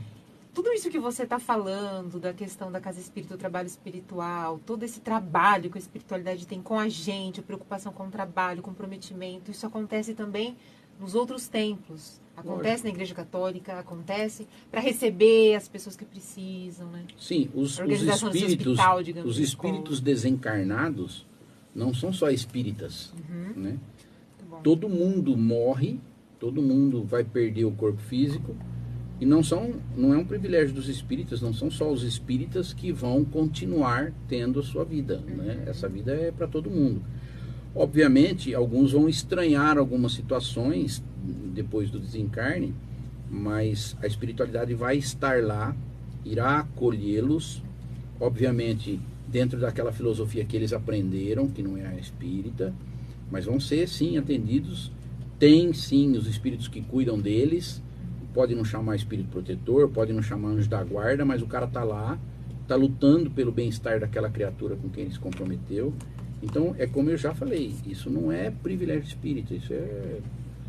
Tudo isso que você está falando, da questão da casa espírita, do trabalho espiritual, todo esse trabalho que a espiritualidade tem com a gente, a preocupação com o trabalho, comprometimento, isso acontece também nos outros templos. Acontece na igreja católica, acontece para receber as pessoas que precisam, né? Sim, os Organização desse espíritos, hospital, digamos, os de espíritos escola. desencarnados não são só espíritas, né? Muito bom. Todo mundo morre, todo mundo vai perder o corpo físico e não é um privilégio dos espíritas, não são só os espíritas que vão continuar tendo a sua vida, né? Essa vida é para todo mundo. Obviamente, alguns vão estranhar algumas situações depois do desencarne, mas a espiritualidade vai estar lá, irá acolhê-los, obviamente dentro daquela filosofia que eles aprenderam, que não é a espírita, mas vão ser sim atendidos. Tem sim os espíritos que cuidam deles, pode não chamar espírito protetor, pode não chamar anjo da guarda, mas o cara está lá, está lutando pelo bem-estar daquela criatura com quem ele se comprometeu. Então, é como eu já falei, isso não é privilégio espírita, isso é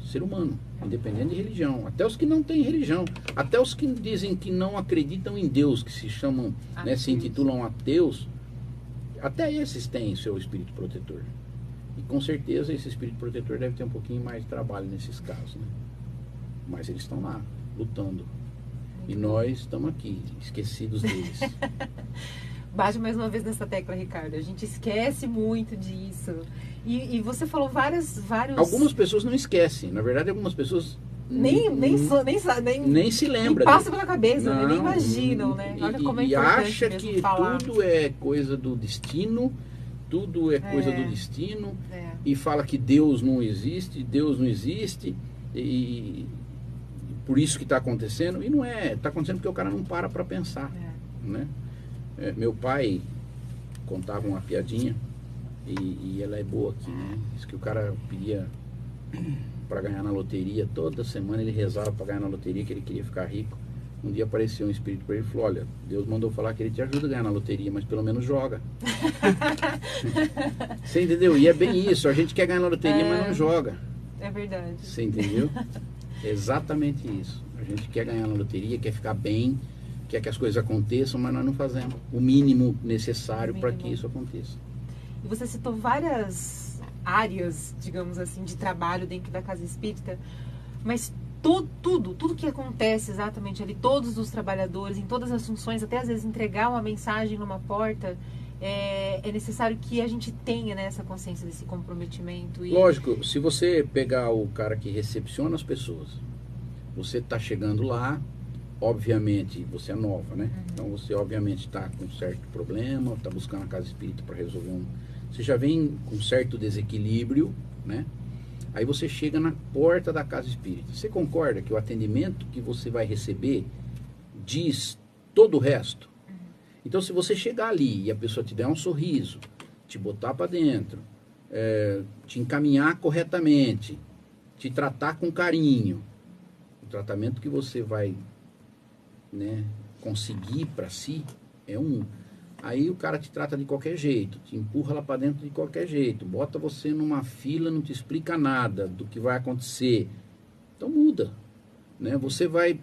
ser humano, independente de religião. Até os que não têm religião, até os que dizem que não acreditam em Deus, que se chamam, né, se intitulam ateus, até esses têm seu espírito protetor. E com certeza esse espírito protetor deve ter um pouquinho mais de trabalho nesses casos, né? Mas eles estão lá, lutando. E nós estamos aqui, esquecidos deles. Bate mais uma vez nessa tecla, Ricardo. A gente esquece muito disso. E você falou vários... Algumas pessoas não esquecem. Na verdade, algumas pessoas nem se lembram. Nem passa pela cabeça, Não, nem imaginam, né? Olha como é e importante acha mesmo que falar. tudo é coisa do destino, tudo é coisa do destino, e fala que Deus não existe, e por isso que está acontecendo, e não é, está acontecendo porque o cara não para pensar, né? Meu pai contava uma piadinha, e ela é boa aqui, né? Diz que o cara pedia para ganhar na loteria, toda semana ele rezava para ganhar na loteria, que ele queria ficar rico. Um dia apareceu um espírito para ele e falou: olha, Deus mandou falar que ele te ajuda a ganhar na loteria, mas pelo menos joga. Você entendeu? E é bem isso, a gente quer ganhar na loteria, mas não joga. É verdade. Você entendeu? É exatamente isso. A gente quer ganhar na loteria, quer ficar bem, quer que as coisas aconteçam, mas nós não fazemos o mínimo necessário para que isso aconteça. E você citou várias áreas, digamos assim, de trabalho dentro da casa espírita, mas tudo que acontece exatamente ali, todos os trabalhadores, em todas as funções, até às vezes entregar uma mensagem numa porta, é necessário que a gente tenha, né, essa consciência desse comprometimento. Lógico, se você pegar o cara que recepciona as pessoas, você está chegando lá, obviamente, você é nova, né? Então você obviamente está com um certo problema, está buscando a casa espírita para resolver Você já vem com certo desequilíbrio, né? Aí você chega na porta da casa espírita. Você concorda que o atendimento que você vai receber diz todo o resto? Então, se você chegar ali e a pessoa te der um sorriso, te botar para dentro, te encaminhar corretamente, te tratar com carinho, o tratamento que você vai, né, conseguir para si é um. Aí o cara te trata de qualquer jeito, te empurra lá para dentro de qualquer jeito, bota você numa fila, não te explica nada do que vai acontecer. Então muda, né? Você vai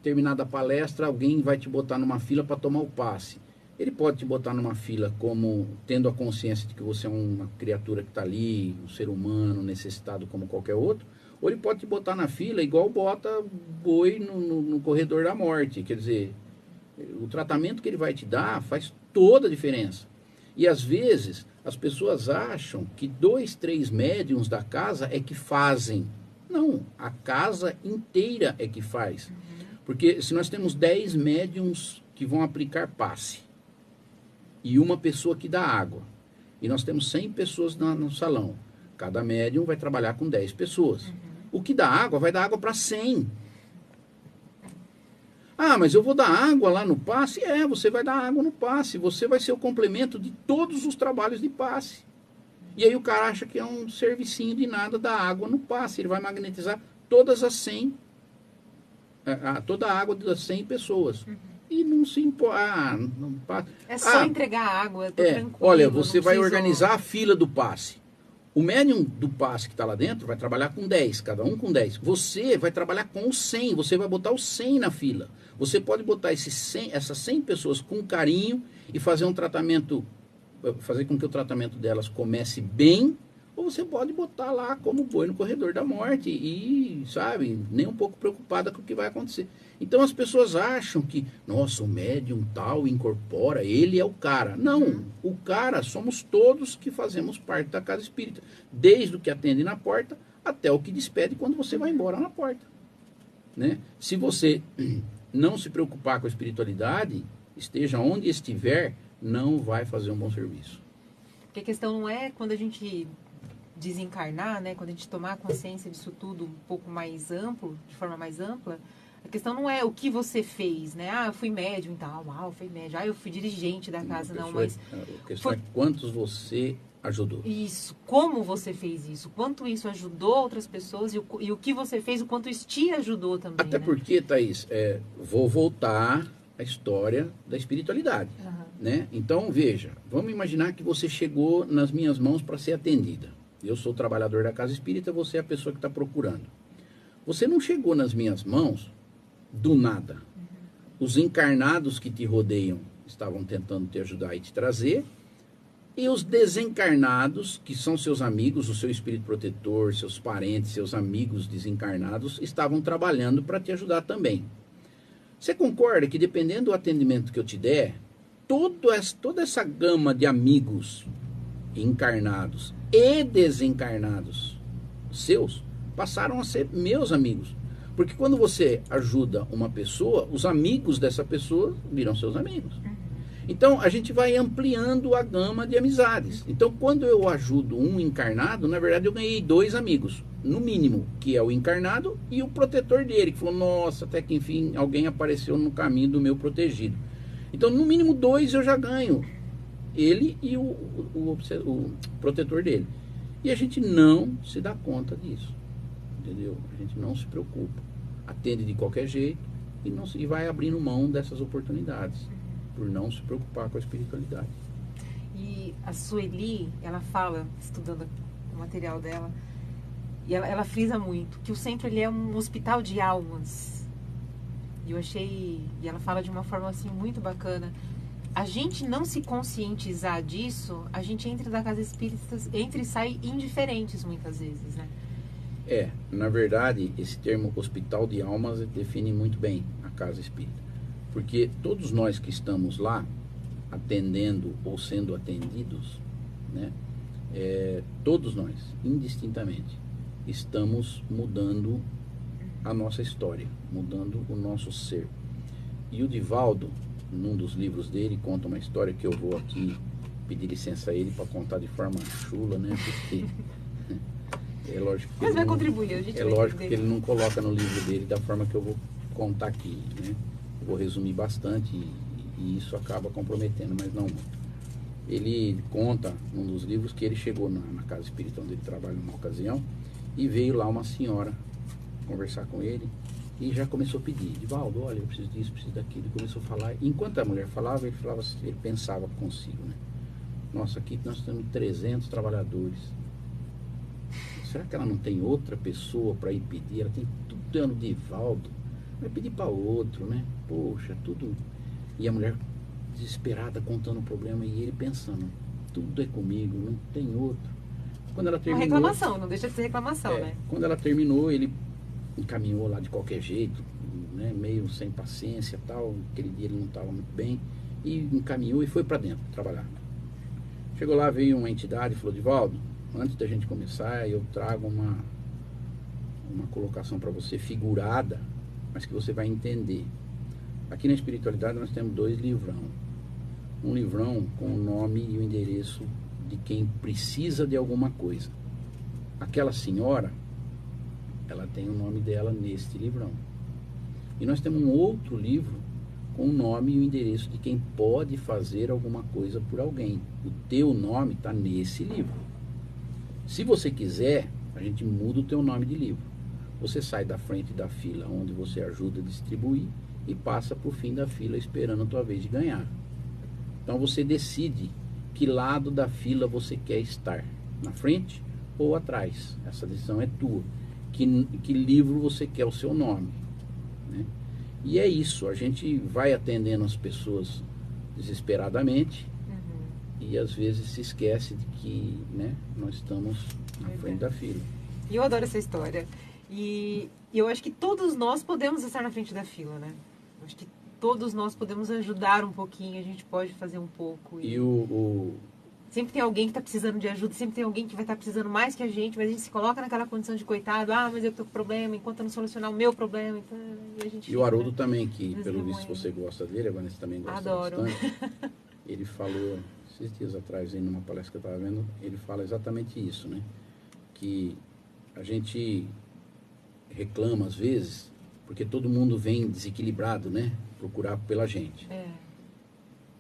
terminar da palestra, alguém vai te botar numa fila para tomar o passe. Ele pode te botar numa fila como tendo a consciência de que você é uma criatura que está ali, um ser humano necessitado como qualquer outro, ou ele pode te botar na fila igual bota boi no corredor da morte. Quer dizer, o tratamento que ele vai te dar faz toda a diferença. E às vezes as pessoas acham que 2, 3 médiuns da casa é que fazem. Não, a casa inteira é que faz. Porque se nós temos 10 médiuns que vão aplicar passe e uma pessoa que dá água, e nós temos 100 pessoas no salão, cada médium vai trabalhar com 10 pessoas. O que dá água vai dar água para 100. Ah, mas eu vou dar água lá no passe? É, você vai dar água no passe. Você vai ser o complemento de todos os trabalhos de passe. E aí o cara acha que é um servicinho de nada dar água no passe. Ele vai magnetizar todas as 100, toda a água das 100 pessoas. E não se importa. Não passa. É só entregar água, tô tranquilo. Olha, você vai organizar a fila do passe. O médium do passe que está lá dentro vai trabalhar com 10, cada um com 10. Você vai trabalhar com os 100, você vai botar os 100 na fila. Você pode botar essas 100 pessoas com carinho e fazer um tratamento, fazer com que o tratamento delas comece bem, ou você pode botar lá como boi no corredor da morte e, sabe, nem um pouco preocupada com o que vai acontecer. Então as pessoas acham que, nossa, o médium tal incorpora, ele é o cara. Não, o cara somos todos que fazemos parte da casa espírita, desde o que atende na porta até o que despede quando você vai embora na porta. Né? Se você não se preocupar com a espiritualidade, esteja onde estiver, não vai fazer um bom serviço. Porque a questão não é quando a gente desencarnar, né? Quando a gente tomar consciência disso tudo um pouco mais amplo, de forma mais ampla, a questão não é o que você fez, né? Ah, eu fui médium e tal, eu fui médium. Ah, eu fui dirigente da casa, não, mas... A questão é quantos você ajudou. Isso, como você fez isso, quanto isso ajudou outras pessoas e o que você fez, o quanto isso te ajudou também. Até porque, Thaís, vou voltar à história da espiritualidade. Né? Então, veja, vamos imaginar que você chegou nas minhas mãos para ser atendida. Eu sou o trabalhador da casa espírita, você é a pessoa que está procurando. Você não chegou nas minhas mãos do nada. Os encarnados que te rodeiam estavam tentando te ajudar e te trazer, e os desencarnados, que são seus amigos, o seu espírito protetor, seus parentes, seus amigos desencarnados, estavam trabalhando para te ajudar também. Você concorda que dependendo do atendimento que eu te der, toda essa gama de amigos encarnados e desencarnados seus passaram a ser meus amigos? Porque quando você ajuda uma pessoa, os amigos dessa pessoa viram seus amigos. Então, a gente vai ampliando a gama de amizades. Então, quando eu ajudo um encarnado, na verdade eu ganhei 2 amigos, no mínimo, que é o encarnado e o protetor dele, que falou, nossa, até que enfim alguém apareceu no caminho do meu protegido. Então, no mínimo 2 eu já ganho, ele e o protetor dele. E a gente não se dá conta disso, entendeu? A gente não se preocupa, atende de qualquer jeito e vai abrindo mão dessas oportunidades, por não se preocupar com a espiritualidade. E a Sueli, ela fala, estudando o material dela, e ela frisa muito, que o centro ele é um hospital de almas. E eu achei, e ela fala de uma forma assim muito bacana. A gente não se conscientizar disso, a gente entra da casa espírita, entra e sai indiferentes muitas vezes, né? Na verdade, esse termo hospital de almas define muito bem a casa espírita. Porque todos nós que estamos lá, atendendo ou sendo atendidos, né, todos nós, indistintamente, estamos mudando a nossa história, mudando o nosso ser. E o Divaldo, num dos livros dele, conta uma história que eu vou aqui pedir licença a ele para contar de forma chula, né? Porque é lógico que mas vai contribuir, a gente é lógico que ele não coloca no livro dele da forma que eu vou contar aqui, né? Eu vou resumir bastante e isso acaba comprometendo, mas não muito. Ele conta num dos livros que ele chegou na casa espírita onde ele trabalha numa ocasião e veio lá uma senhora conversar com ele e já começou a pedir, Divaldo, olha, eu preciso disso, preciso daquilo. Ele começou a falar, e enquanto a mulher falava, ele pensava consigo, né? Nossa, aqui nós temos 300 trabalhadores. Será que ela não tem outra pessoa para ir pedir? Ela tem tudo no Divaldo, vai pedir para outro, né? Poxa, tudo. E a mulher desesperada contando o problema e ele pensando, tudo é comigo, não tem outro. Quando ela terminou, uma reclamação, não deixa de ser reclamação, né? Quando ela terminou, ele encaminhou lá de qualquer jeito, né, meio sem paciência e tal. Aquele dia ele não estava muito bem e encaminhou e foi para dentro trabalhar. Chegou lá, veio uma entidade e falou, Divaldo, antes da gente começar, eu trago uma colocação para você figurada, mas que você vai entender. Aqui na espiritualidade nós temos 2 livrão. Um livrão com o nome e o endereço de quem precisa de alguma coisa. Aquela senhora, ela tem o nome dela neste livrão. E nós temos um outro livro com o nome e o endereço de quem pode fazer alguma coisa por alguém. O teu nome está nesse livro. Se você quiser, a gente muda o teu nome de livro. Você sai da frente da fila onde você ajuda a distribuir e passa para o fim da fila esperando a tua vez de ganhar. Então você decide que lado da fila você quer estar, na frente ou atrás. Essa decisão é tua. Que livro você quer o seu nome, né? E é isso, a gente vai atendendo as pessoas desesperadamente e às vezes se esquece de que, né, nós estamos na frente da fila. E eu adoro essa história. E eu acho que todos nós podemos estar na frente da fila, né? Eu acho que todos nós podemos ajudar um pouquinho, a gente pode fazer um pouco. E sempre tem alguém que está precisando de ajuda, sempre tem alguém que vai estar precisando mais que a gente, mas a gente se coloca naquela condição de coitado, mas eu estou com problema, enquanto eu não solucionar o meu problema. Então, e o Haroldo também, que pelo visto você gosta dele, a Vanessa também gosta Adoro. bastante. Ele falou, esses dias atrás, em uma palestra que eu estava vendo, ele fala exatamente isso, né? Que a gente reclama às vezes, porque todo mundo vem desequilibrado, né? Procurar pela gente.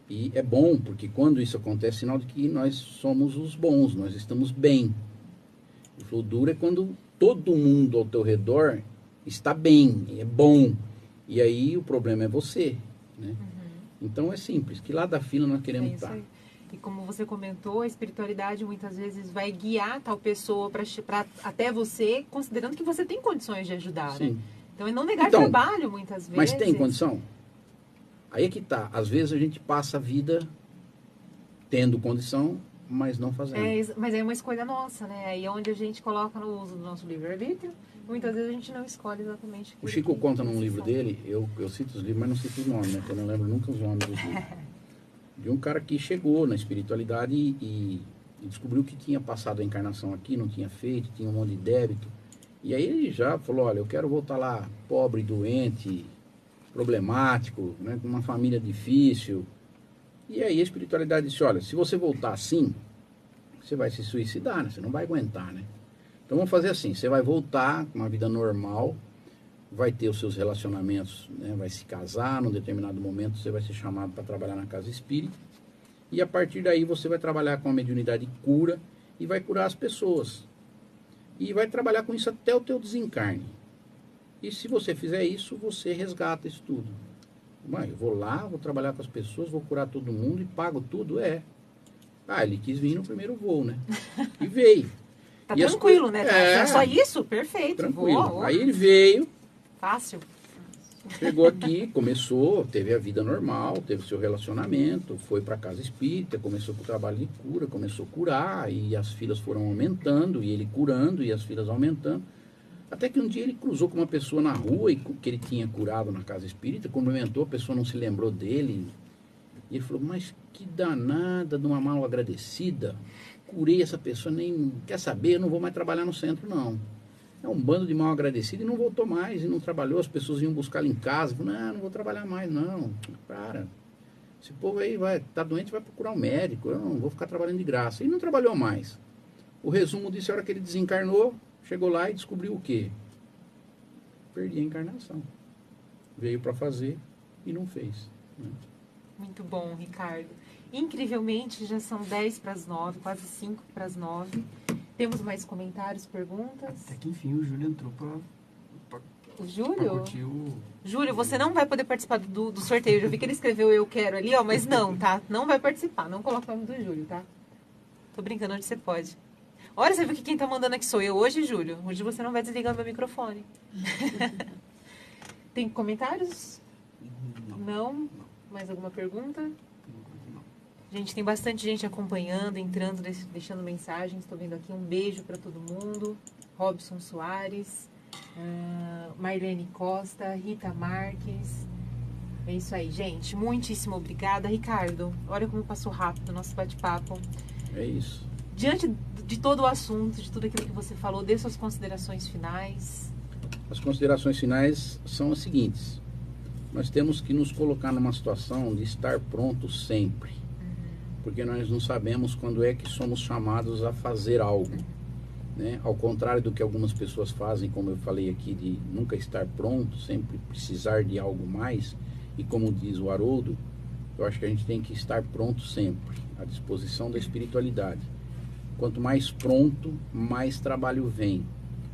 E é bom, porque quando isso acontece, é sinal de que nós somos os bons, nós estamos bem. Ele falou, duro é quando todo mundo ao teu redor está bem, é bom. E aí o problema é você, né? Então é simples, que lá da fila nós queremos estar. Aí. E como você comentou, a espiritualidade muitas vezes vai guiar tal pessoa para até você, considerando que você tem condições de ajudar, Sim. né? Então é não negar trabalho muitas vezes. Mas tem condição? Aí é que tá. Às vezes a gente passa a vida tendo condição, mas não fazendo. Mas é uma escolha nossa, né? Aí é onde a gente coloca no uso do nosso livre-arbítrio. Muitas vezes a gente não escolhe exatamente. O Chico conta num livro dele, eu cito os livros, mas não cito os nomes, né? Porque eu não lembro nunca os nomes dos livros. De um cara que chegou na espiritualidade e descobriu que tinha passado a encarnação aqui, não tinha feito, tinha um monte de débito. E aí ele já falou, olha, eu quero voltar lá pobre, doente, problemático, né, com uma família difícil. E aí a espiritualidade disse, olha, se você voltar assim, você vai se suicidar, né? Você não vai aguentar, né? Então vamos fazer assim, você vai voltar com uma vida normal, vai ter os seus relacionamentos, né, vai se casar, num determinado momento você vai ser chamado para trabalhar na casa espírita, e a partir daí você vai trabalhar com a mediunidade cura e vai curar as pessoas. E vai trabalhar com isso até o teu desencarne. E se você fizer isso, você resgata isso tudo. Eu vou lá, vou trabalhar com as pessoas, vou curar todo mundo e pago tudo? Ele quis vir no primeiro voo, né? E veio. Tá e tranquilo, né? É só isso? Perfeito. Tranquilo. Boa. Aí ele veio. Fácil. Chegou aqui, começou, teve a vida normal, teve seu relacionamento, foi para a casa espírita, começou com o trabalho de cura, começou a curar, e as filas foram aumentando, e ele curando, e as filas aumentando. Até que um dia ele cruzou com uma pessoa na rua, que ele tinha curado na casa espírita, cumprimentou, a pessoa não se lembrou dele. E ele falou, mas que danada de uma mal agradecida, curei essa pessoa, nem quer saber, eu não vou mais trabalhar no centro, não. É um bando de mal agradecido, e não voltou mais, e não trabalhou, as pessoas iam buscar ele em casa, falou, não vou trabalhar mais, não, para, esse povo aí tá doente, vai procurar um médico, eu não vou ficar trabalhando de graça. E não trabalhou mais. O resumo disso, a hora que ele desencarnou, chegou lá e descobriu o quê? Perdi a encarnação. Veio para fazer e não fez, né? Muito bom, Ricardo. Incrivelmente, já são 10 para as 9, quase 5 para as 9. Temos mais comentários, perguntas? Até que enfim o Júlio entrou para o Júlio? Júlio, você não vai poder participar do sorteio. Eu já vi que ele escreveu eu quero ali, ó, mas não, tá? Não vai participar. Não coloca o nome do Júlio, tá? Tô brincando, onde você pode. Olha, você viu que quem tá mandando aqui sou eu hoje, Júlio. Hoje você não vai desligar o meu microfone. Tem comentários? Não? Mais alguma pergunta? Gente, tem bastante gente acompanhando, entrando, deixando mensagens. Estou vendo aqui um beijo para todo mundo. Robson Soares, Marlene Costa, Rita Marques. É isso aí, gente. Muitíssimo obrigada. Ricardo, olha como passou rápido o nosso bate-papo. É isso. Diante de todo o assunto, de tudo aquilo que você falou, dê suas considerações finais. As considerações finais são as seguintes. Nós temos que nos colocar numa situação de estar pronto sempre. Porque nós não sabemos quando é que somos chamados a fazer algo. né? Ao contrário do que algumas pessoas fazem, como eu falei aqui, de nunca estar pronto, sempre precisar de algo mais, e como diz o Haroldo, eu acho que a gente tem que estar pronto sempre, à disposição da espiritualidade. Quanto mais pronto, mais trabalho vem.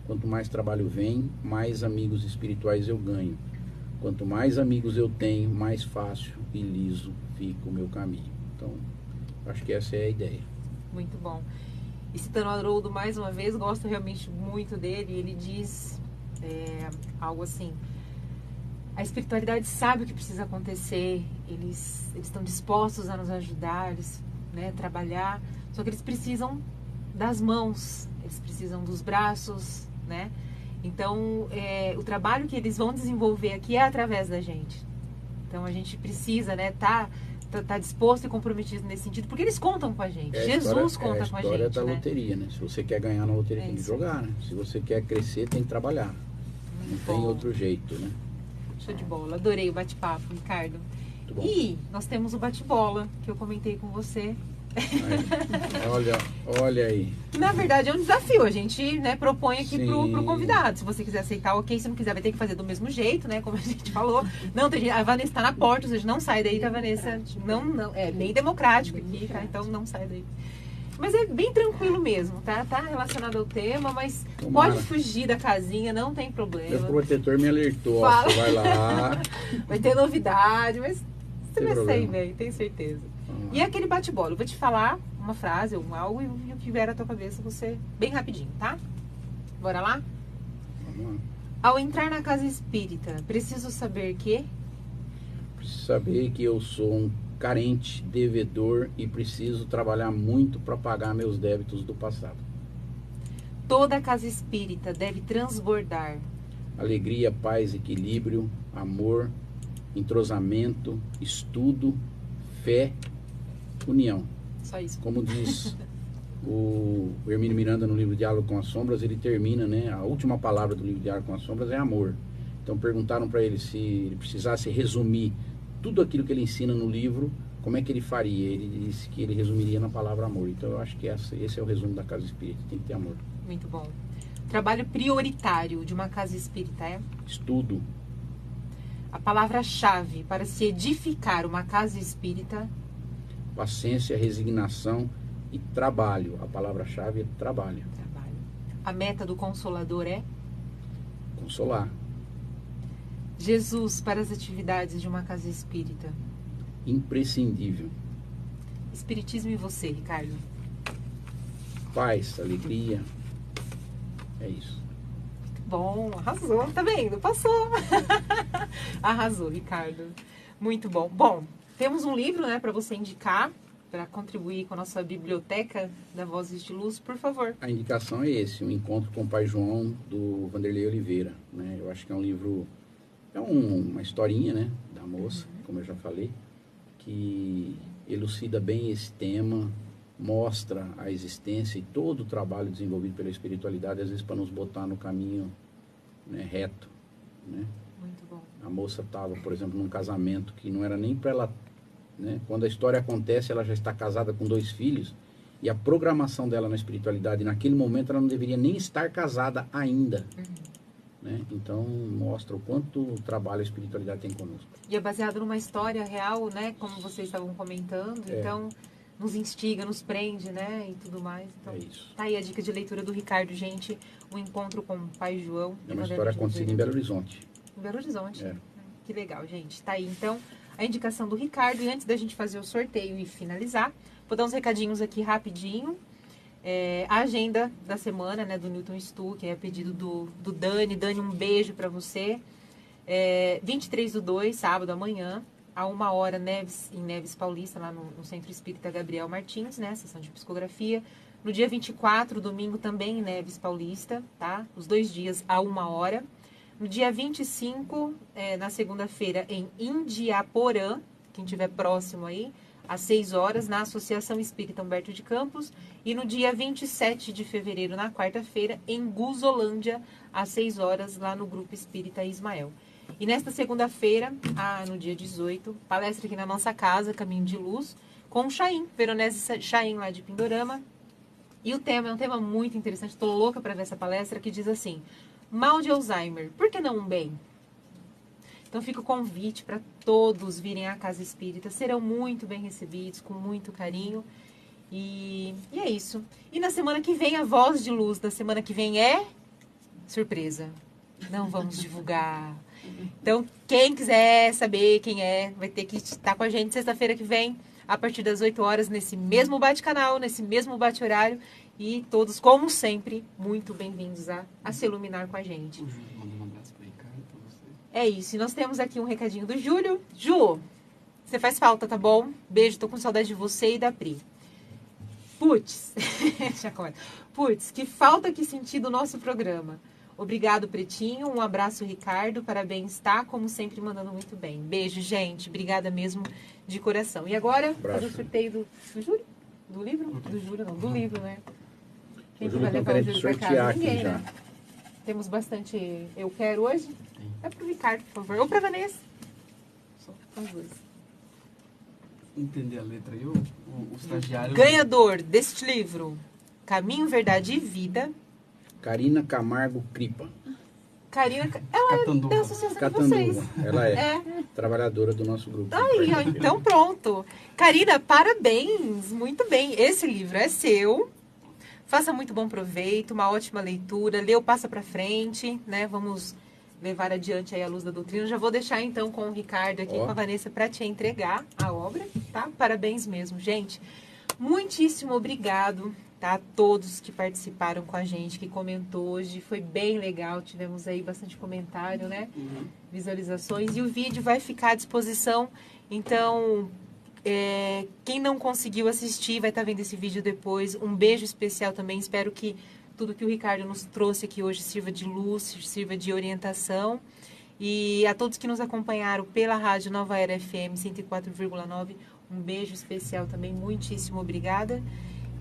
Quanto mais trabalho vem, mais amigos espirituais eu ganho. Quanto mais amigos eu tenho, mais fácil e liso fica o meu caminho. Então, acho que essa é a ideia. Muito bom. E citando o Haroldo mais uma vez, gosto realmente muito dele. Ele diz algo assim: a espiritualidade sabe o que precisa acontecer, eles estão dispostos a nos ajudar, eles, né, trabalhar, só que eles precisam das mãos, eles precisam dos braços, né? Então, o trabalho que eles vão desenvolver aqui é através da gente. Então, a gente precisa, né, tá disposto e comprometido nesse sentido, porque eles contam com a gente. Jesus conta com a gente. É a história da loteria, né? Se você quer ganhar na loteria, tem que jogar, né? Se você quer crescer, tem que trabalhar. Não tem outro jeito, né? Show de bola. Adorei o bate-papo, Ricardo. Muito bom. E nós temos o bate-bola, que eu comentei com você. Olha aí. Na verdade, é um desafio. A gente, né, propõe aqui pro convidado. Se você quiser aceitar, ok. Se não quiser, vai ter que fazer do mesmo jeito, né? Como a gente falou. Não, a Vanessa está na porta, ou seja, não sai daí que a Vanessa... Não, é bem democrático aqui, tá? Então não sai daí. Mas é bem tranquilo mesmo, tá? Tá relacionado ao tema, mas pode fugir da casinha, não tem problema. Meu protetor me alertou, ó, você vai lá. Vai ter novidade, mas você vai sair bem, tenho certeza. E é aquele bate-bola, eu vou te falar uma frase ou algo e o que vier à tua cabeça você, bem rapidinho, tá? Bora lá? Vamos lá. Ao entrar na casa espírita, preciso saber que... Preciso saber que eu sou um carente, devedor e preciso trabalhar muito para pagar meus débitos do passado. Toda casa espírita deve transbordar alegria, paz, equilíbrio, amor, entrosamento, estudo, fé, união. Só isso. Como diz o Hermínio Miranda no livro Diálogo com as Sombras, ele termina, né? A última palavra do livro Diálogo com as Sombras é amor. Então perguntaram para ele se ele precisasse resumir tudo aquilo que ele ensina no livro, como é que ele faria? Ele disse que ele resumiria na palavra amor. Então eu acho que esse é o resumo da casa espírita, tem que ter amor. Muito bom. Trabalho prioritário de uma casa espírita é? Estudo. A palavra-chave para se edificar uma casa espírita? Paciência, resignação e trabalho. A palavra-chave é trabalho. Trabalho. A meta do Consolador é? Consolar. Jesus para as atividades de uma casa espírita? Imprescindível. Espiritismo e você, Ricardo? Paz, alegria. É isso. Bom, arrasou, tá vendo? Passou. Arrasou, Ricardo. Muito bom. Bom, temos um livro, né, para você indicar, para contribuir com a nossa biblioteca da Vozes de Luz, por favor. A indicação é esse, o Encontro com o Pai João, do Vanderlei Oliveira, né? Eu acho que é um livro, uma historinha, né, da moça, como eu já falei, que elucida bem esse tema, mostra a existência e todo o trabalho desenvolvido pela espiritualidade, às vezes para nos botar no caminho, né, reto, né? Muito bom. A moça estava, por exemplo, num casamento que não era nem para ela, né? Quando a história acontece, ela já está casada com 2 filhos e a programação dela na espiritualidade, naquele momento ela não deveria nem estar casada ainda, né? Então mostra o quanto trabalho a espiritualidade tem conosco. E é baseado numa história real, né, como vocês estavam comentando, então nos instiga, nos prende, né, e tudo mais. Então, é isso. Tá aí a dica de leitura do Ricardo, gente, o encontro com o Pai João. É uma história acontecida em Belo Horizonte. Em Belo Horizonte. É. Que legal, gente. Tá aí, então, a indicação do Ricardo. E antes da gente fazer o sorteio e finalizar, vou dar uns recadinhos aqui rapidinho. A agenda da semana, né, do Newton Stu, que é pedido do Dani. Dani, um beijo para você. 23/2, sábado, amanhã, a 1h, em Neves Paulista, lá no Centro Espírita Gabriel Martins, né, sessão de psicografia. No dia 24, domingo, também em Neves Paulista, tá? Os 2 dias, a 1h. No dia 25, na segunda-feira, em Indiaporã, quem estiver próximo aí, às 6h, na Associação Espírita Humberto de Campos. E no dia 27 de fevereiro, na quarta-feira, em Guzolândia, às 6h, lá no Grupo Espírita Ismael. E nesta segunda-feira, no dia 18, palestra aqui na nossa casa, Caminho de Luz, com o Chaim, Veronese Chaim, lá de Pindorama. E o tema é um tema muito interessante, estou louca para ver essa palestra, que diz assim: mal de Alzheimer, por que não um bem? Então fica o convite para todos virem à Casa Espírita, serão muito bem recebidos, com muito carinho. E é isso. E na semana que vem, a voz de luz da semana que vem é surpresa. Não vamos divulgar. Então, quem quiser saber quem é, vai ter que estar com a gente sexta-feira que vem, a partir das 8 horas, nesse mesmo bate-canal, nesse mesmo bate-horário. E todos, como sempre, muito bem-vindos a se iluminar com a gente. O Júlio mandou um abraço para Ricardo, para você. É isso. E nós temos aqui um recadinho do Júlio. Ju, você faz falta, tá bom? Beijo, tô com saudade de você e da Pri. Putz, que falta que senti do nosso programa. Obrigado, Pretinho. Um abraço, Ricardo. Parabéns, tá? Como sempre, mandando muito bem. Beijo, gente. Obrigada mesmo de coração. E agora, fazer o sorteio do Júlio? Do livro? Do Júlio, não. Do livro, né? Quem que vai levar o Júlio pra casa? Ninguém, né? Temos bastante eu quero hoje. É pro Ricardo, por favor. Ou pra Vanessa. Só as duas. Entender a letra aí, o estagiário... Ganhador deste livro, Caminho, Verdade e Vida. Karina Camargo Cripa. Karina, ela Catanduva. é da associação de vocês. Ela é trabalhadora do nosso grupo. Aí, ó, então pronto. Karina, parabéns, muito bem. Esse livro é seu. Faça muito bom proveito, uma ótima leitura. Leu, passa pra frente, né? Vamos levar adiante aí a luz da doutrina. Já vou deixar então com o Ricardo aqui, com a Vanessa, para te entregar a obra, tá? Parabéns mesmo, gente. Muitíssimo obrigado, tá? A todos que participaram com a gente, que comentou hoje. Foi bem legal, tivemos aí bastante comentário, né? Visualizações. E o vídeo vai ficar à disposição. Então, quem não conseguiu assistir vai estar vendo esse vídeo depois. Um beijo especial também. Espero que tudo que o Ricardo nos trouxe aqui hoje sirva de luz, sirva de orientação. E a todos que nos acompanharam pela Rádio Nova Era FM 104,9, um beijo especial também, muitíssimo obrigada.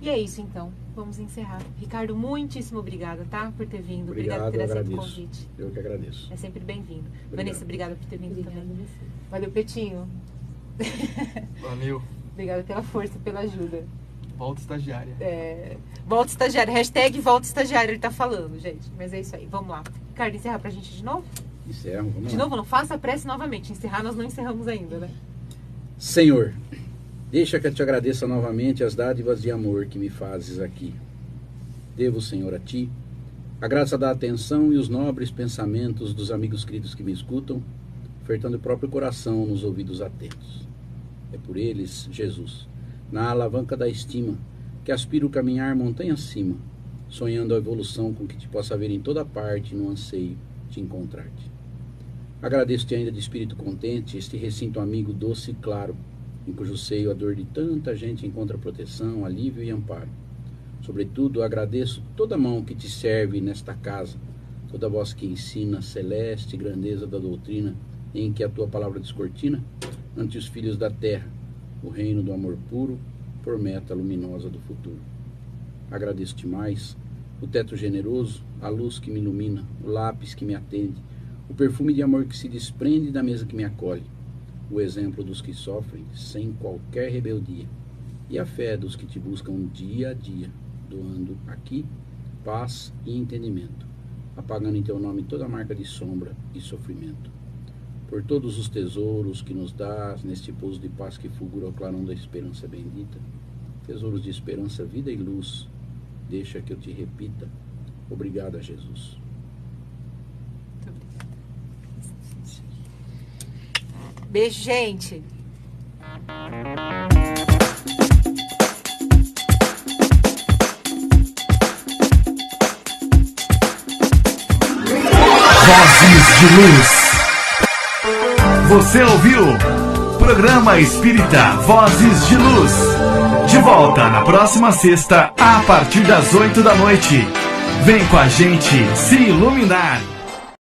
E é isso então, vamos encerrar. Ricardo, muitíssimo obrigada, tá? Por ter vindo. Obrigada por ter aceito o convite. Eu que agradeço. É sempre bem-vindo. Vanessa, obrigada por ter vindo também. Valeu, Pretinho. Valeu. Obrigada pela força, pela ajuda. Volta estagiária. Volta estagiária. Hashtag volta estagiária, ele tá falando, gente. Mas é isso aí, vamos lá. Ricardo, encerra pra gente de novo? Encerro, vamos lá. De novo, não faça a prece novamente. Encerrar, nós não encerramos ainda, né? Senhor, deixa que eu te agradeça novamente as dádivas de amor que me fazes aqui. Devo, Senhor, a ti a graça da atenção e os nobres pensamentos dos amigos queridos que me escutam, ofertando o próprio coração nos ouvidos atentos. É por eles, Jesus, na alavanca da estima, que aspiro caminhar montanha acima, sonhando a evolução com que te possa ver em toda parte no anseio de encontrar-te. Agradeço-te ainda de espírito contente este recinto amigo doce e claro, em cujo seio a dor de tanta gente encontra proteção, alívio e amparo. Sobretudo, agradeço toda mão que te serve nesta casa, toda voz que ensina a celeste grandeza da doutrina em que a tua palavra descortina ante os filhos da terra, o reino do amor puro, por meta luminosa do futuro. Agradeço-te mais o teto generoso, a luz que me ilumina, o lápis que me atende, o perfume de amor que se desprende da mesa que me acolhe, o exemplo dos que sofrem sem qualquer rebeldia, e a fé dos que te buscam dia a dia, doando aqui paz e entendimento, apagando em teu nome toda marca de sombra e sofrimento. Por todos os tesouros que nos dás neste pouso de paz que fulgura o clarão da esperança bendita, tesouros de esperança, vida e luz, deixa que eu te repita, obrigado a Jesus. Beijo, gente. Vozes de Luz. Você ouviu? Programa Espírita Vozes de Luz. De volta na próxima sexta, a partir das 8 da noite. Vem com a gente se iluminar.